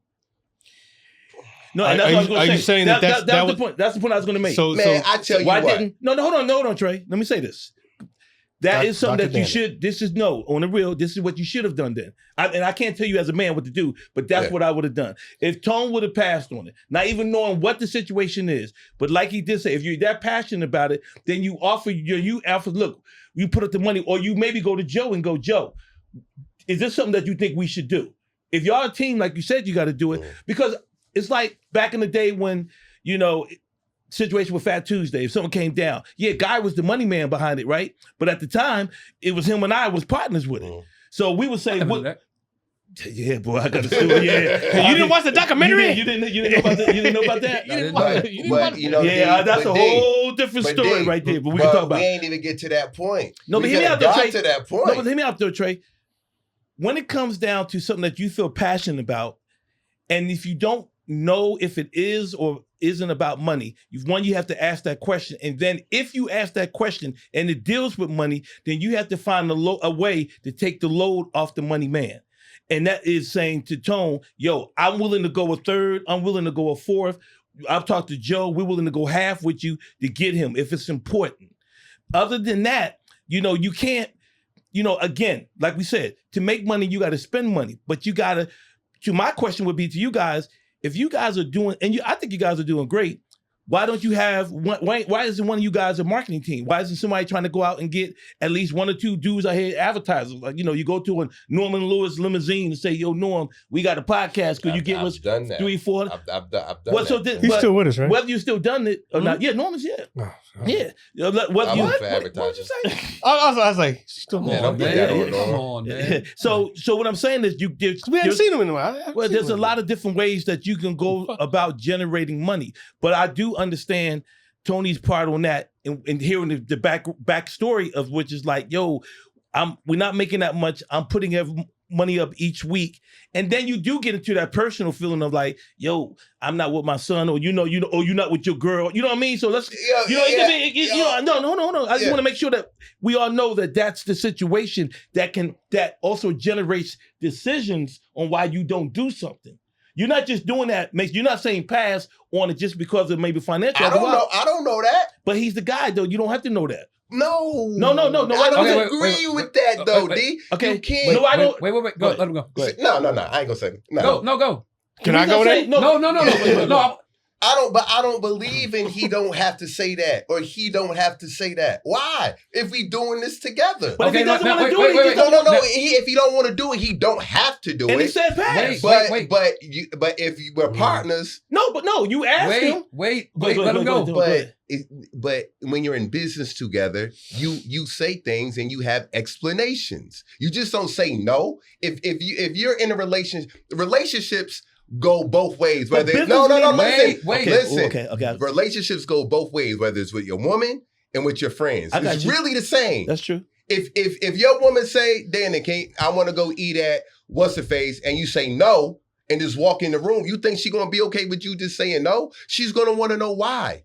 No, and that's what I was going to say. Are you saying that's the point? That's the point I was going to make. Man, I tell you why what. didn't? No, hold on, Trey. Let me say this. That is something that you should. This is on the real. This is what you should have done then. And I can't tell you as a man what to do, but that's what I would have done. If Tone would have passed on it, not even knowing what the situation is, but like he did say, if you're that passionate about it, then you offer. Look, you put up the money, or you maybe go to Joe and go, Joe, is this something that you think we should do? If y'all a team, like you said, you got to do it because it's like back in the day when situation with Fat Tuesday. If someone came down, Guy was the money man behind it, right? But at the time, it was him and I was partners with it. So we would say, yeah, boy, I got to sue. Yeah, you didn't watch the documentary? You didn't know about that? You didn't know about that? That's a whole different story right there. But we can talk about. We ain't even get to that point. No, but we hear me out there, Trey. To that point. No, but hear me out there, Trey. When it comes down to something that you feel passionate about, and if you don't know if it is or isn't about money, you have to ask that question. And then if you ask that question and it deals with money, then you have to find a way to take the load off the money man. And that is saying to Tone, yo, I'm willing to go a third. I'm willing to go a fourth. I've talked to Joe. We're willing to go half with you to get him if it's important. Other than that, you can't, again, like we said, to make money, you got to spend money. But my question would be to you guys, if you guys are doing, and I think you guys are doing great, why don't you have, why isn't one of you guys a marketing team? Why isn't somebody trying to go out and get at least one or two dudes out here advertisers? Like, you go to a Norman Lewis limousine and say, yo, Norm, we got a podcast. Could you give us 3, 4? I've done that. He's still with us, right? Whether you still done it or not. Yeah, Norman's, yeah. Whether I'm what for advertising. I was like, still Come on, man. So what I'm saying is we haven't seen him in a while. Well, there's a lot of different ways that you can go about generating money. But I do understand Tony's part on that and hearing the back story of which is like, yo, we're not making that much. I'm putting money up each week. And then you do get into that personal feeling of like, yo, I'm not with my son, or you're not with your girl. You know what I mean? So let's, no. I just want to make sure that we all know that that's the situation that also generates decisions on why you don't do something. You're not just doing that. You're not saying pass on it just because of maybe financial. I don't know that. But he's the guy, though. You don't have to know that. No. I don't agree with that, though, D. Okay. You can't. No, I don't. Wait. Go. Let him go. Go ahead. No. I ain't gonna say. No. Go. Can I go there? No. I don't believe in he don't have to say that or he don't have to say that. Why? If we doing this together. But if he doesn't want to do it, if he don't want to do it, he don't have to do it. And he said pass. But if you were partners. No, you asked him. Wait, let him go. But when you're in business together, you say things and you have explanations. You just don't say no. If you're in a relationship, relationships go both ways. Whether listen. Okay. Relationships go both ways, whether it's with your woman and with your friends. It's really the same. That's true. If your woman say, Danny, I want to go eat at what's the face, and you say no and just walk in the room, you think she's gonna be okay with you just saying no? She's gonna want to know why.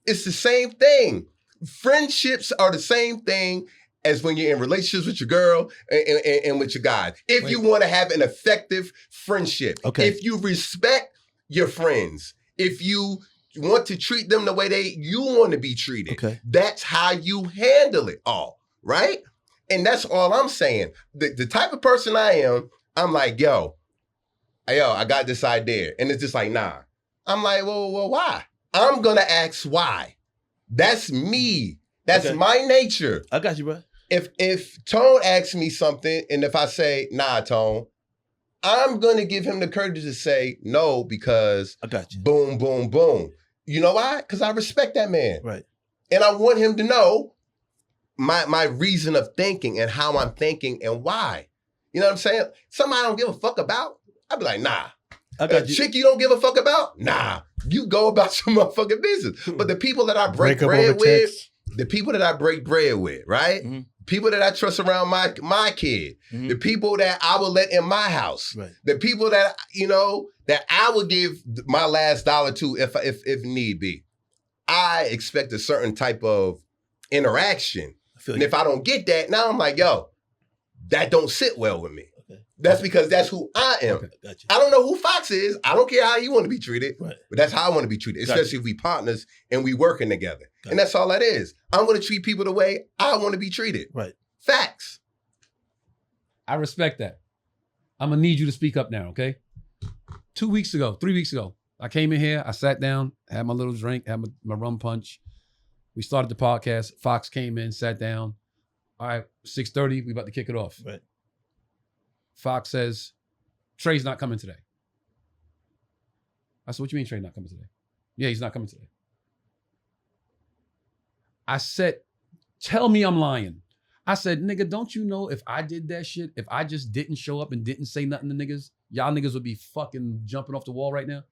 It's the same thing. Friendships are the same thing as when you're in relationships with your girl and with your guys. If you want to have an effective friendship, if you respect your friends, if you want to treat them the way you want to be treated, that's how you handle it all, right? And that's all I'm saying. The type of person I am, I'm like, yo, I got this idea. And it's just like, nah. I'm like, well, why? I'm going to ask why. That's me. That's my nature. I got you, bro. If Tone asks me something, and if I say, nah, Tone, I'm going to give him the courage to say no because I got you. Boom, boom, boom. You know why? Because I respect that man. Right. And I want him to know my reason of thinking and how I'm thinking and why. You know what I'm saying? Something I don't give a fuck about, I'd be like, nah. I got you. Chick you don't give a fuck about? Nah. You go about your motherfucking business. But the people that I break bread with, the people that I break bread with, right? Mm-hmm. People that I trust around my kid, the people that I will let in my house, the people that, that I will give my last dollar to if need be. I expect a certain type of interaction. And if I don't get that, now I'm like, yo, that don't sit well with me. That's because that's who I am. Okay, gotcha. I don't know who Fox is. I don't care how you want to be treated, Right. but that's how I want to be treated, especially if we partners and we working together. Gotcha. And that's all that is. I'm going to treat people the way I want to be treated. Right. Facts. I respect that. I'm gonna need you to speak up now, okay? 3 weeks ago, I came in here, I sat down, had my little drink, had my rum punch. We started the podcast. Fox came in, sat down. All right, 6:30, we about to kick it off. Right. Fox says, Trey's not coming today. I said, what you mean Trey's not coming today? Yeah, he's not coming today. I said, tell me I'm lying. I said, nigga, don't you know if I did that shit, if I just didn't show up and didn't say nothing to niggas, y'all niggas would be fucking jumping off the wall right now?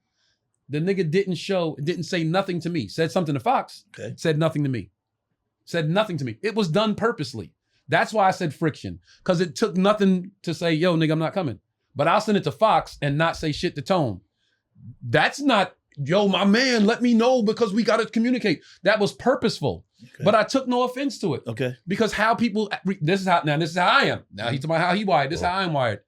The nigga didn't show, didn't say nothing to me. Said something to Fox. Okay. Said nothing to me. Said nothing to me. It was done purposely. That's why I said friction. Because it took nothing to say, yo, nigga, I'm not coming. But I'll send it to Fox and not say shit to Tone. That's not, yo, my man, let me know because we got to communicate. That was purposeful. Okay. But I took no offense to it. Okay. Because how people, this is how I am. Now he's talking about how he wired. This is how I'm wired.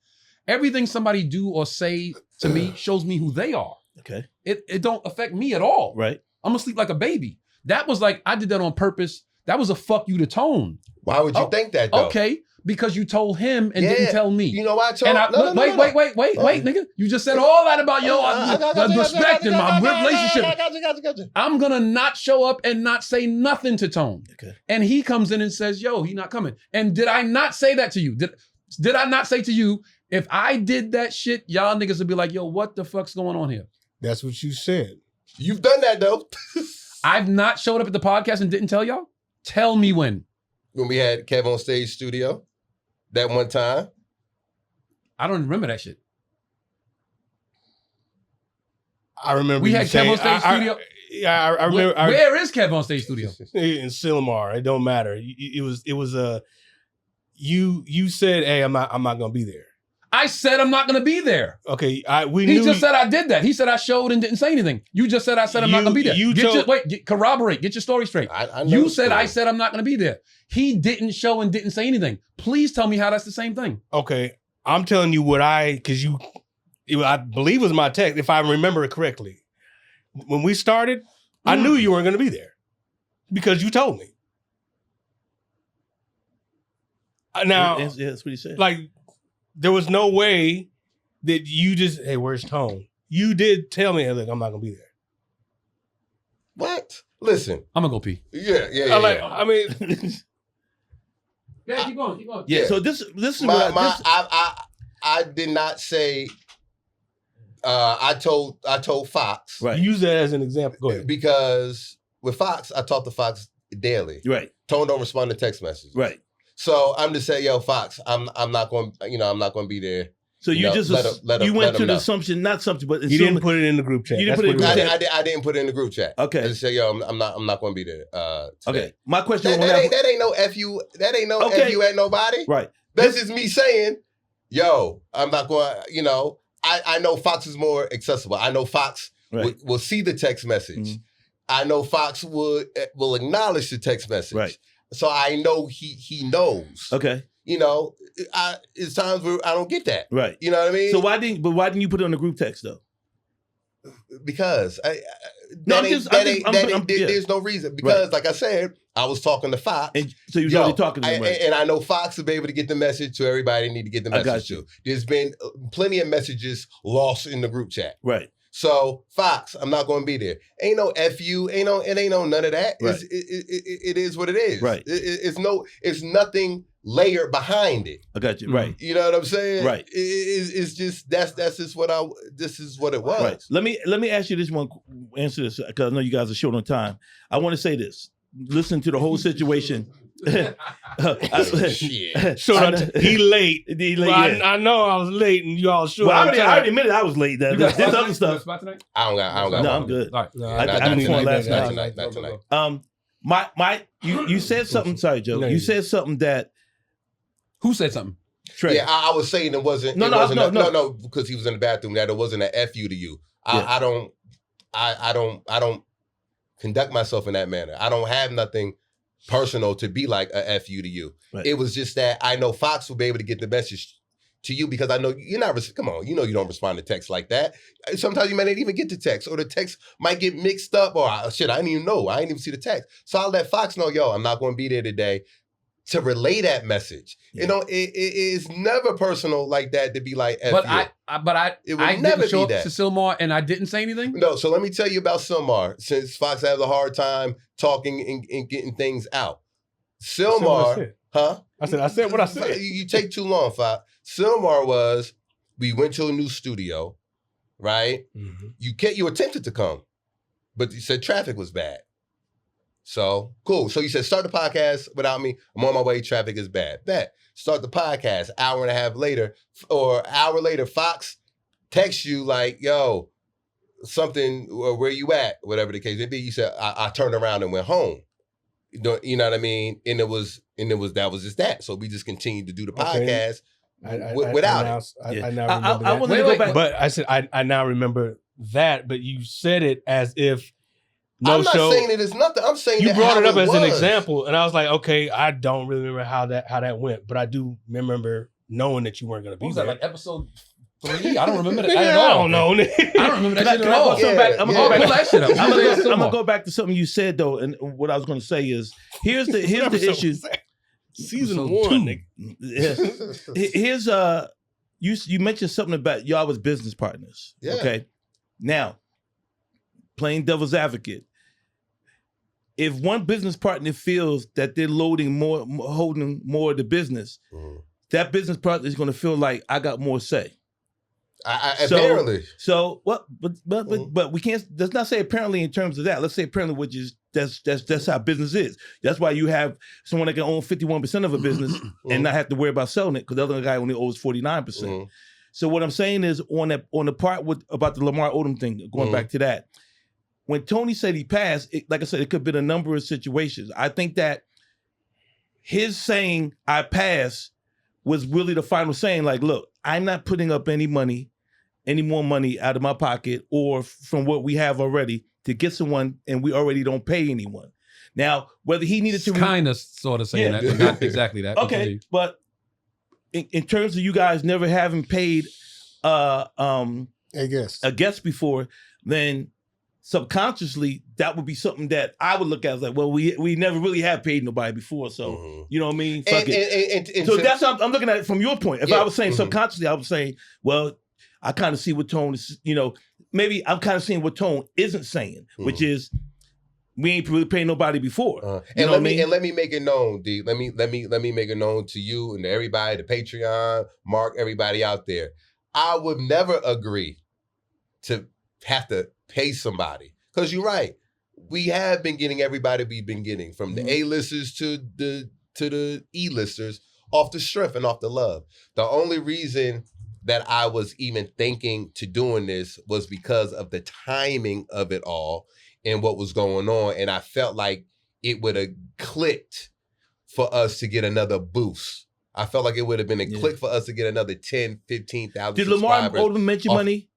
Everything somebody do or say to me shows me who they are. Okay. It don't affect me at all. Right. I'm gonna sleep like a baby. That was like, I did that on purpose. That was a fuck you to Tone. Why would you think that, though? Okay, because you told him and didn't tell me. You know why I told And wait, nigga. You just said all that about the respect and my relationship. Gotcha. I'm gonna not show up and not say nothing to Tone. Okay. And he comes in and says, yo, he not coming. And did I not say that to you? Did I not say to you, if I did that shit, y'all niggas would be like, yo, what the fuck's going on here? That's what you said. You've done that, though. I've not showed up at the podcast and didn't tell y'all? Tell me when. When we had Kev on stage studio that one time. I don't remember that shit. I remember We had Kev on stage studio. I remember. Where is Kev on stage studio? In Silmar, it don't matter. It was you said, hey, I'm not gonna be there. I said I'm not gonna be there. Okay, He just said I did that. He said I showed and didn't say anything. You just said I said I'm not gonna be there. Corroborate. Get your story straight. I know You the said story. I said I'm not gonna be there. He didn't show and didn't say anything. Please tell me how that's the same thing. Okay, I'm telling you what I believe was my text, if I remember it correctly. When we started, I knew you weren't gonna be there because you told me. Now, Yeah, that's what he said. like, there was no way that you just, hey, where's Tone? You did tell me, hey, look, I'm not gonna be there. What? Listen. I'm gonna go pee. Yeah. I mean, Yeah, keep going. Yeah. Yeah. So this is what I did not say. I told Fox, right. use that as an example. Go ahead. because with Fox, I talk to Fox daily. Right. Tone don't respond to text messages. Right. So I'm just saying, yo, Fox, I'm not going. I'm not going to be there. So you just you went to the assumption, not assumption, but You didn't put it in the group chat. You didn't put it in the That's group what chat. I didn't put it in the group chat. Okay. I just said, yo, I'm not going to be there. Today. Okay. My question That ain't no fu. That ain't no fu at nobody. Right. That's just me saying, yo, I'm not going. I know Fox is more accessible. I know Fox will see the text message. Mhm. I know Fox will acknowledge the text message. Right. So I know he knows. Okay. It's times where I don't get that. Right. You know what I mean? So why didn't you put it on the group text though? Because No, there's no reason. Because like I said, I was talking to Fox. And so you was already talking to them. Right? And I know Fox will be able to get the message to everybody they need to get the message to. There's been plenty of messages lost in the group chat. Right. So Fox, I'm not going to be there. Ain't no FU, ain't no none of that. Right. It is what it is. Right. It's nothing layered behind it. I got you. Right. You know what I'm saying? Right. It's just this is what it was. Right. Let me ask you this one. Answer this because I know you guys are short on time. I want to say this. Listen to the whole situation. Shit. So he late. He late. Well, Yeah. I know I was late, and you all sure. Well, I already admitted I was late. There's other stuff. I don't got. No, I'm good. All right. No, I didn't want last night. Not tonight. You said something. Sorry, Joe. You said something that. Who said something? Trey. Yeah, I was saying it wasn't. No, because he was in the bathroom. That it wasn't an FU to you. I don't conduct myself in that manner. I don't have nothing personal to be like a FU to you. Right. It was just that I know Fox will be able to get the message to you because I know you're not, come on, you know you don't respond to text like that. Sometimes you might not even get the text, or the text might get mixed up, or shit, I didn't even know. I didn't even see the text. So I'll let Fox know, yo, I'm not going to be there today to relay that message. Yeah. You know, it is never personal like that to be like, F But you. I It would never didn't show be up that. to Silmar and I didn't say anything? No, so let me tell you about Silmar, since Fox has a hard time talking and getting things out. Silmar, huh? I said what I said. You take too long, Fox. Silmar was, we went to a new studio, right? Mm-hmm. You attempted to come, but you said traffic was bad. So, cool. So you said, start the podcast without me. I'm on my way. Traffic is bad. Bet. Start the podcast. Hour and a half later, or hour later, Fox texts you like, yo, something, where you at? Whatever the case may be. You said, I turned around and went home. You know what I mean? And that was just that. So we just continued to do the podcast without it. I now remember I that. wanted to go back. But I said I now remember that, but you said it as if I'm not saying it is nothing. I'm saying you that brought it how up as an was. example, and I was like, okay, I don't really remember how that went, but I do remember knowing that you weren't going to be What was there. that, like episode 3? I don't remember that Yeah, at all. I don't know. I don't remember that shit at all. Yeah, I'm yeah. gonna Pull that shit up. I'm gonna go back to something you said though, and what I was gonna say is here's the issue. Season Episode 1, 2. Yeah. Here's you mentioned something about y'all was business partners. Yeah. Okay. Now, playing devil's advocate, if one business partner feels that they're holding more of the business, that business partner is going to feel like I got more say. Apparently. So what? But we can't. Let's not say apparently in terms of that. Let's say apparently, which is that's how business is. That's why you have someone that can own 51% of a business and not have to worry about selling it because the other guy only owes 49%. So what I'm saying is on the part about the Lamar Odom thing, going back to that. When Tony said he passed, like I said, it could have been a number of situations. I think that his saying I passed was really the final saying, like, look, I'm not putting up any more money out of my pocket or from what we have already to get someone, and we already don't pay anyone. Now, whether he needed to... Kind of sort of saying that, but not exactly that. Okay, but in terms of you guys never having paid a guest before, then subconsciously that would be something that I would look at as like, well, we never really have paid nobody before, so you know what I mean? Fuck it. And so that's how I'm looking at it from your point. If I was saying Mhm. subconsciously, I was saying, well, I kind of see what Tone is, maybe I'm kind of seeing what Tone isn't saying, which is we ain't really paying nobody before. And let me make it known, D. Let me make it known to you and to everybody, the Patreon, Mark, everybody out there. I would never agree to have to pay somebody. Because you're right. We have been getting everybody we've been getting, from the A-listers to the E-listers, off the strength and off the love. The only reason that I was even thinking to doing this was because of the timing of it all and what was going on. And I felt like it would have clicked for us to get another boost. I felt like it would have been a click for us to get another 10, 15,000 Did Lamar subscribers. Odom mention money?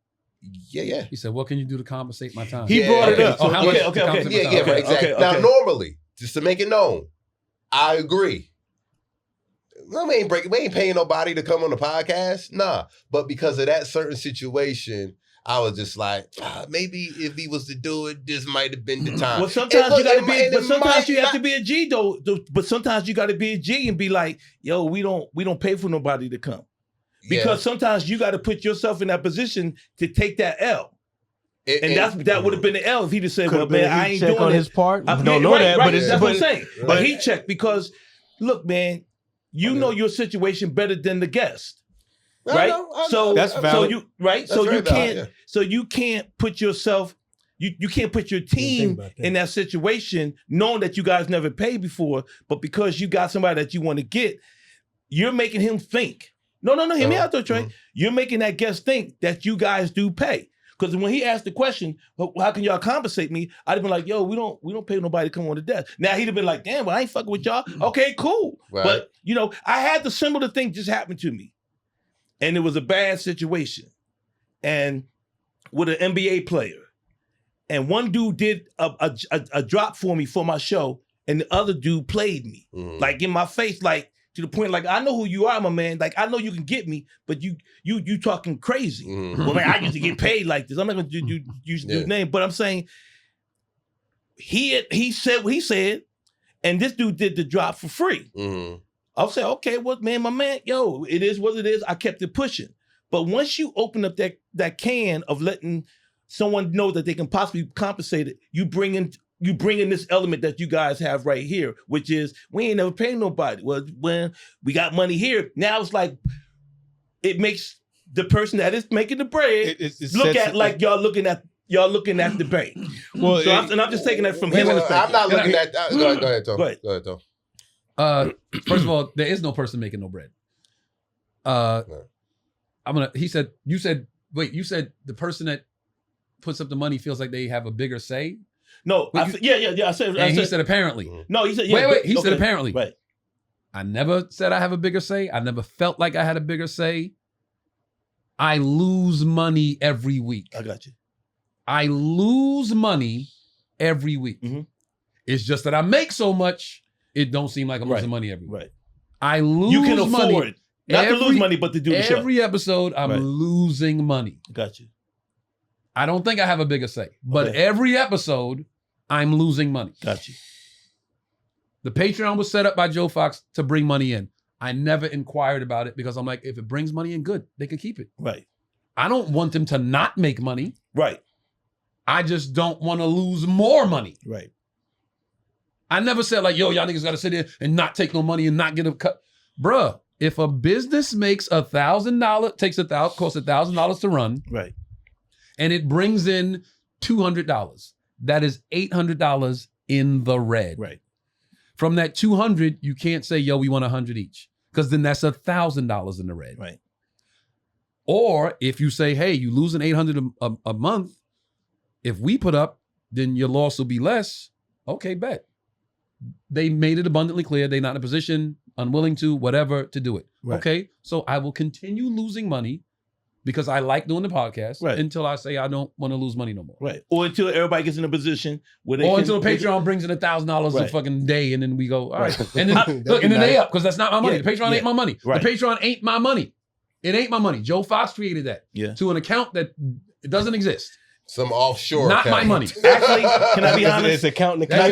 Yeah. He said, what can you do to compensate my time? He brought it up. Oh, how much to Okay. compensate my time? Right, exactly. Okay. Now, normally, just to make it known, I agree. No, we ain't paying nobody to come on the podcast. Nah. But because of that certain situation, I was just like, maybe if he was to do it, this might have been the time. Well, sometimes you gotta be, but sometimes you have to be a G though. But sometimes you gotta be a G and be like, yo, we don't pay for nobody to come. Because sometimes you gotta put yourself in that position to take that L. That would have been the L if he just said, well, man, I ain't doing on it. his part. I Don't know that, right, but it's that's what I'm saying. Right. But he checked because, look, man, you know your situation better than the guest. Right, I know. so that's valid. So you can't. So you can't put yourself. You can't put your team in that situation, knowing that you guys never paid before, but because you got somebody that you want to get, you're making him think. No. Hear me out though, Trey. You're making that guest think that you guys do pay. Because when he asked the question, well, how can y'all compensate me? I'd have been like, yo, we don't pay nobody to come on the desk. Now he'd have been like, damn, well, I ain't fucking with y'all. Okay, cool. Right. But I had the similar thing just happen to me. And it was a bad situation. And with an NBA player. And one dude did a drop for me for my show, and the other dude played me. Like in my face, like, to the point like I know who you are, my man. Like I know you can get me, but you talking crazy. Well, man, I used to get paid like this. I'm not gonna use his name, but I'm saying he said what he said, and this dude did the drop for free. I'll say, okay, well, man, my man, yo, it is what it is. I kept it pushing. But once you open up that can of letting someone know that they can possibly compensate it, you bring in this element that you guys have right here, which is we ain't never paying nobody. Well, when we got money here, now it's like it makes the person that is making the bread look at like y'all looking at the bank. Well, I'm just taking that from him. I'm not looking at. Go ahead, Tom. Go ahead, Tom. First of all, there is no person making no bread. You said the person that puts up the money feels like they have a bigger say. No, I said. He said apparently. No, he said. Yeah, wait. He said apparently. Right. I never said I have a bigger say. I never felt like I had a bigger say. I lose money every week. I got you. I lose money every week. It's just that I make so much. It don't seem like I'm losing money every week. Right. I lose money. You can afford money. Not to lose money, but to do the show. Every episode, I'm losing money. Got you. I don't think I have a bigger say. But every episode, I'm losing money. Got you. The Patreon was set up by Joe Fox to bring money in. I never inquired about it because I'm like, if it brings money in, good. They can keep it. Right. I don't want them to not make money. Right. I just don't want to lose more money. Right. I never said like, yo, y'all niggas got to sit here and not take no money and not get a cut. Bruh, if a business makes $1,000, costs $1,000 to run. Right. And it brings in $200, that is $800 in the red. Right. From that 200, you can't say, yo, we want 100 each. Because then that's $1,000 in the red. Right. Or if you say, hey, you losing $800 a month, if we put up, then your loss will be less. Okay, bet. They made it abundantly clear they're not in a position, unwilling to, whatever, to do it. Right. Okay, so I will continue losing money because I like doing the podcast until I say I don't want to lose money no more. Right. Or until everybody gets in a position where they until the Patreon brings in $1,000 a fucking day, and then we go, all right. And then look, and then they up because that's not my money. The Patreon ain't my money. Right. The Patreon ain't my money. It ain't my money. Joe Fox created that to an account that it doesn't exist. Some offshore not account. my money. Actually, can I be honest? It's account. Can I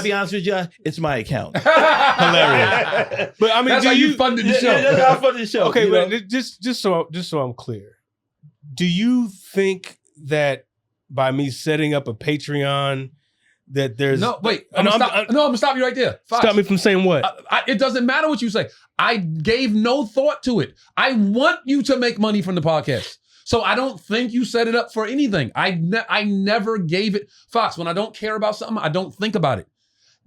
be honest with you? It's my account. Hilarious. But I mean, that's how you funded the show. That's how I funded the show. Okay, but just so I'm clear, do you think that by me setting up a Patreon that there's I'm gonna stop you right there. Fox. Stop me from saying what? It doesn't matter what you say. I gave no thought to it. I want you to make money from the podcast. So I don't think you set it up for anything. I never gave it. Fox, when I don't care about something, I don't think about it.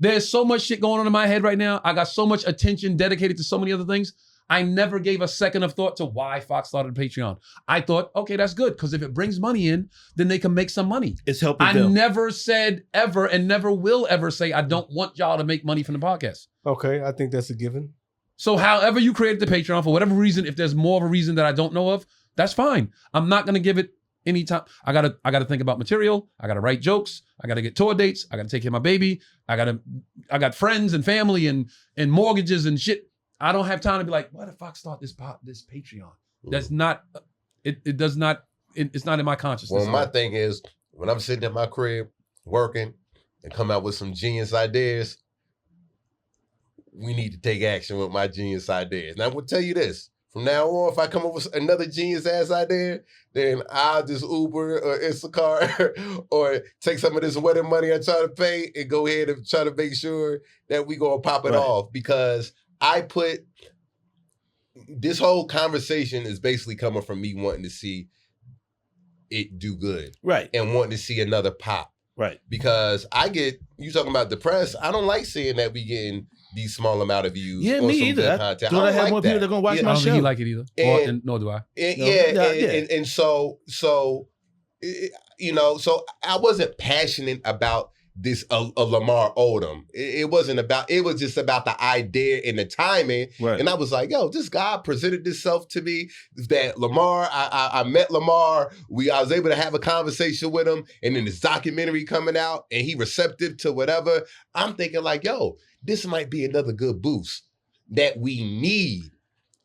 There's so much shit going on in my head right now. I got so much attention dedicated to so many other things. I never gave a second of thought to why Fox started Patreon. I thought, okay, that's good. Because if it brings money in, then they can make some money. It's helping them. I never said ever and never will ever say, I don't want y'all to make money from the podcast. Okay, I think that's a given. So however you created the Patreon, for whatever reason, if there's more of a reason that I don't know of, that's fine. I'm not gonna give it any time. I gotta think about material. I gotta write jokes. I gotta get tour dates. I gotta take care of my baby. I got friends and family and mortgages and shit. I don't have time to be like, why the fuck start this Patreon? That's not. It does not. It's not in my consciousness. Well, my thing is when I'm sitting at my crib working and come out with some genius ideas, we need to take action with my genius ideas. And I will tell you this. From now on, if I come up with another genius-ass idea, then I'll just Uber or Instacart or take some of this wedding money I try to pay and go ahead and try to make sure that we gonna pop it off. Because this whole conversation is basically coming from me wanting to see it do good. Right. And wanting to see another pop. Right. Because you talking about depressed, I don't like seeing that we getting these small amount of views. Yeah, on me some either. good content. Do I have like more people that are gonna watch my I don't show? think you like it either. Nor do I. And so I wasn't passionate about this a Lamar Odom. It wasn't about. It was just about the idea and the timing. Right. And I was like, yo, this guy presented himself to me. That Lamar, I met Lamar. I was able to have a conversation with him, and then this documentary coming out, and he receptive to whatever. I'm thinking like, yo, this might be another good boost that we need.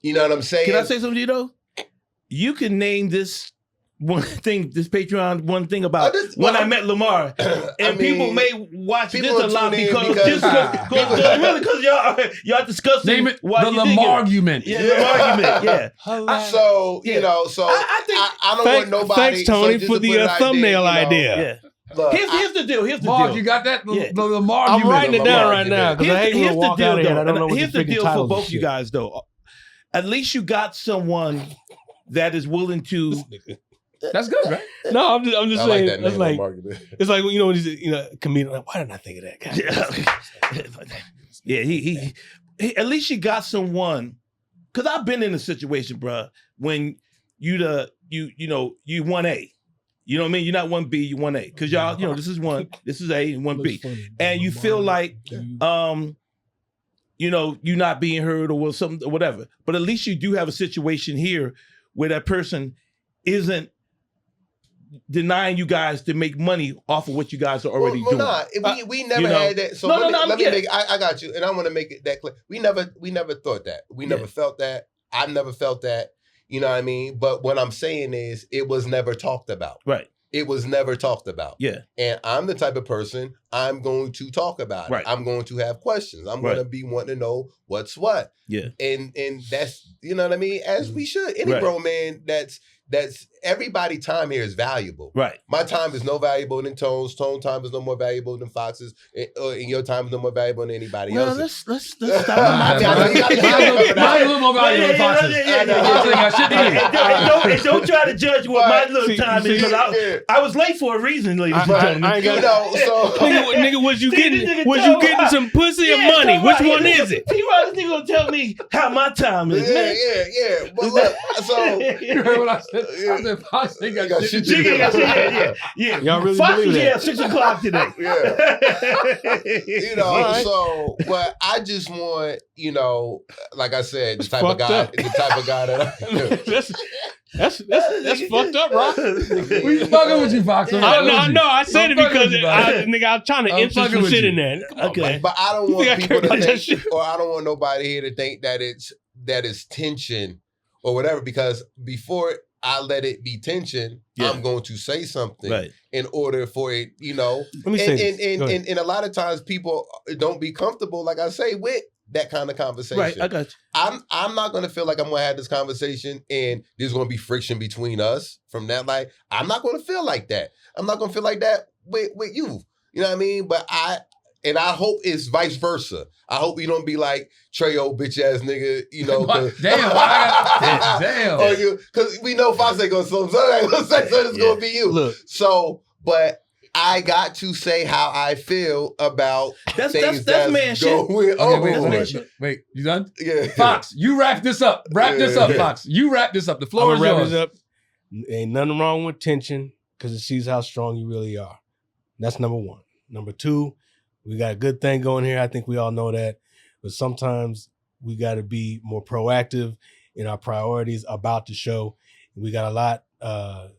You know what I'm saying? Can I say something to you though? You can name this one thing, this Patreon, one thing about I met Lamar, and people may watch this a lot because y'all discussing Name it the Lamargument. Yeah, the Lamargument. Yeah. So you know, so I don't want nobody. Thanks, Tony, for the thumbnail idea. Yeah. Look, here's the deal. Here's the Mark, deal. you got that? Yeah. The Lamar. I'm writing it down right now because I hate to walk out of here. I don't know what here's the deal for both you guys, though. At least you got someone that is willing to. That's good, right? No, I'm just saying. Like that it's like Market. it's like when he's comedian. Like, why didn't I think of that guy? Yeah, he at least you got someone. Because I've been in a situation, bro, when you 1A. You know what I mean? You're not 1B, you 1A. Because y'all, this is A and 1B. And you feel like, you're not being heard or something, or whatever. But at least you do have a situation here where that person isn't denying you guys to make money off of what you guys are already doing. We never had that. So let me make. I got you, and I want to make it that clear. We never thought that. We never felt that. I've never felt that. You know what I mean? But what I'm saying is, it was never talked about. Right. It was never talked about. Yeah. And I'm the type of person, I'm going to talk about it. Right. I'm going to have questions. I'm going to be wanting to know what's what. Yeah. And that's, you know what I mean? As we should. Any grown man that's everybody time here is valuable. Right. My time is no valuable than Tone's. Tone time is no more valuable than Fox's. And your time is no more valuable than anybody else's. Let's stop. Mine's a little more valuable than Fox's. Don't try to judge what my little time is. I was late for a reason, ladies and gentlemen. Nigga, was you getting some pussy or money? Which one is it? P-Rock nigga gonna tell me how my time is, man. Yeah. But look, so you heard what I said? I said Fox ain't got shit to do. Yeah. Y'all really Fox believe was that? 6 o'clock today. Yeah. So, but I just want, like I said, the type of guy that That's fucked up, bro. We fucking with you, Fox. No, I said it because I was trying to insert some shit in there. Okay. But I don't want people to think, or I don't want nobody here to think that it's tension or whatever, because before I let it be tension, I'm going to say something in order for it, Let me say and a lot of times people don't be comfortable, like I say, with that kind of conversation. Right, I got you. I'm not going to feel like I'm going to have this conversation and there's going to be friction between us from that. Like, I'm not going to feel like that. I'm not going to feel like that with you. You know what I mean? But I hope it's vice versa. I hope you don't be like Trey, old bitch ass nigga, damn. Because we know Fox ain't gonna say it's gonna be you. Look. So, but I got to say how I feel about that's man shit. Wait, you done? Yeah. Fox, you wrap this up. Fox. You wrap this up. The floor is yours. Up. Ain't nothing wrong with tension because it sees how strong you really are. That's number one. Number two, we got a good thing going here. I think we all know that. But sometimes we got to be more proactive in our priorities about the show. We got a lot of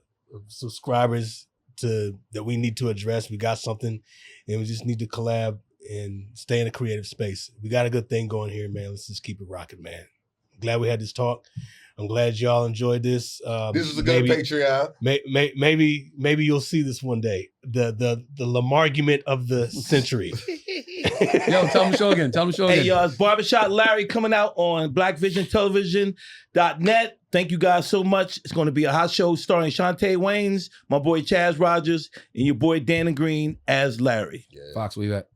subscribers that we need to address. We got something, and we just need to collab and stay in a creative space. We got a good thing going here, man. Let's just keep it rocking, man. I'm glad we had this talk. I'm glad y'all enjoyed this. This was a good Patreon. Maybe you'll see this one day. The Lamargument of the century. Yo, tell them the show again. Hey, y'all, it's Barbershop Larry coming out on blackvisiontelevision.net. Thank you guys so much. It's going to be a hot show starring Shantae Waynes, my boy Chaz Rogers, and your boy Danny Green as Larry. Yeah. Fox, where you at?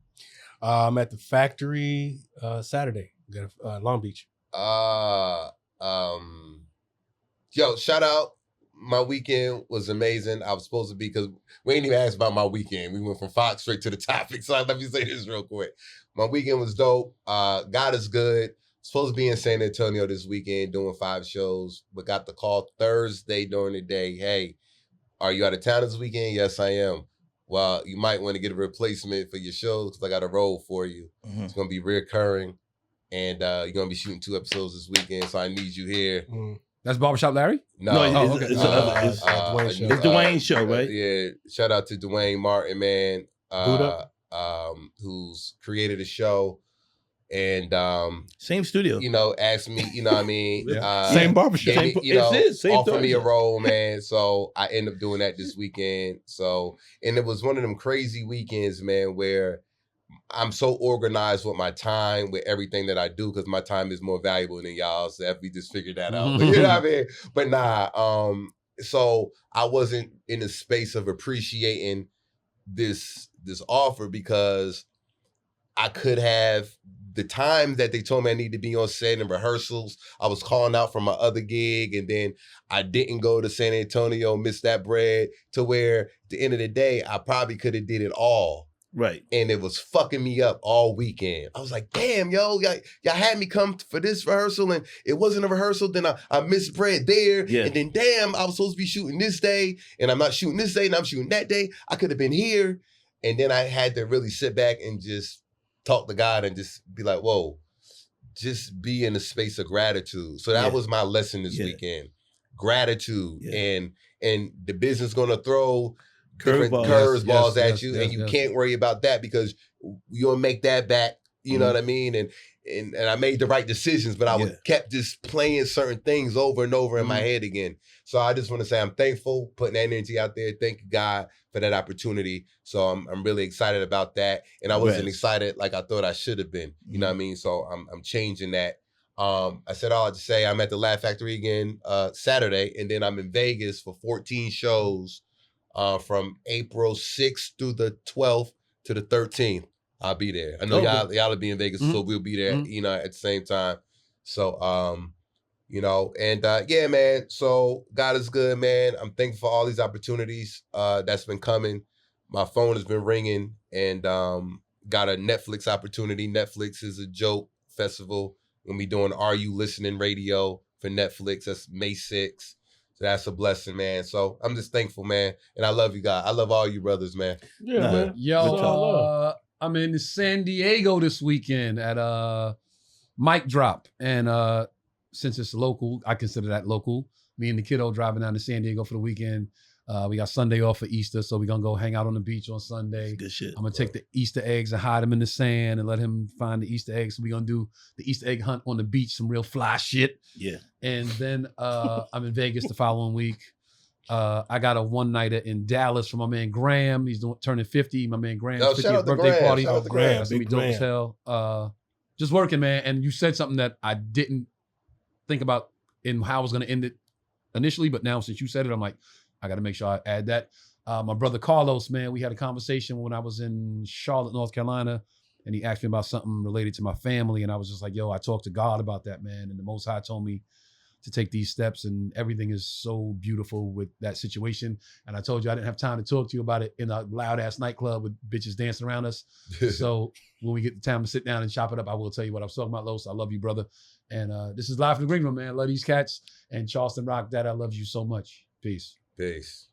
I'm at the Factory Saturday. We got Long Beach. Yo, shout out. My weekend was amazing. I was supposed to be, because we ain't even asked about my weekend. We went from Fox straight to the topic. So let me say this real quick. My weekend was dope. God is good. Supposed to be in San Antonio this weekend doing 5 shows, but got the call Thursday during the day. Hey, are you out of town this weekend? Yes, I am. well, you might want to get a replacement for your show because I got a role for you. Mhm. It's going to be reoccurring. And you're going to be shooting 2 episodes this weekend, so I need you here. That's Barbershop Larry? No, No, okay. it's Dwayne's show, right? Yeah, shout out to Dwayne Martin, man, Buddha. who's created a show and Same studio. you know, asked me, you know what I mean? Same barbershop. gave me, you know, Same offered me a barbershop. role, man. So I ended up doing that this weekend. So, and it was one of them crazy weekends, man, where I'm so organized with my time, with everything that I do, because my time is more valuable than y'all's. So we just figured that out. But, you know what I mean? But nah, so I wasn't in a space of appreciating this offer because I could have the time that they told me I need to be on set and rehearsals. I was calling out from my other gig, and then I didn't go to San Antonio, missed that bread, to where at the end of the day, I probably could have did it all. Right. And it was fucking me up all weekend. I was like, damn, yo, y'all had me come for this rehearsal and it wasn't a rehearsal. Then I missed bread there. Yeah. And then, damn, I was supposed to be shooting this day and I'm not shooting this day and I'm shooting that day. I could have been here. And then I had to really sit back and just talk to God and just be like, whoa, just be in a space of gratitude. So that was my lesson this weekend. Gratitude. And the business gonna throw different curveballs at you, and you can't worry about that because you'll make that back. You know what I mean? And I made the right decisions, but I kept just playing certain things over and over in my head again. So I just want to say I'm thankful, putting that energy out there. Thank you, God, for that opportunity. So I'm really excited about that, and I wasn't excited like I thought I should have been. You know what I mean? So I'm changing that. I said all to say I'm at the Laugh Factory again Saturday, and then I'm in Vegas for 14 shows. From April 6th through the 12th to the 13th, I'll be there. I know y'all will be in Vegas, so we'll be there, you know, at the same time. So, you know, and yeah, man. So God is good, man. I'm thankful for all these opportunities that's been coming. My phone has been ringing, and got a Netflix opportunity. Netflix is a joke festival. We'll be doing Are You Listening Radio for Netflix. That's May 6th. So that's a blessing, man. So I'm just thankful, man. And I love you guys. I love all you brothers, man. Yeah, man. Yo, I'm in San Diego this weekend at Mic Drop. And since it's local, I consider that local. Me and the kiddo driving down to San Diego for the weekend. We got Sunday off for Easter, so we're going to go hang out on the beach on Sunday. Good shit. I'm going to take the Easter eggs and hide them in the sand and let him find the Easter eggs. So we're going to do the Easter egg hunt on the beach, some real fly shit. Yeah. And then I'm in Vegas the following week. I got a one-nighter in Dallas for my man Graham. He's turning 50. My man Graham's 50th birthday party. Shout out to Graham. That's going to be dope as hell. Just working, man. And you said something that I didn't think about in how I was going to end it initially, but now since you said it, I'm like, I got to make sure I add that. My brother Carlos, man, we had a conversation when I was in Charlotte, North Carolina, and he asked me about something related to my family. And I was just like, yo, I talked to God about that, man. And the Most High told me to take these steps, and everything is so beautiful with that situation. And I told you I didn't have time to talk to you about it in a loud ass nightclub with bitches dancing around us. So when we get the time to sit down and chop it up, I will tell you what I was talking about, Los. I love you, brother. And this is Live from the Green Room, man. Love these cats. And Charleston Rock, Dad, I love you so much. Peace. Peace.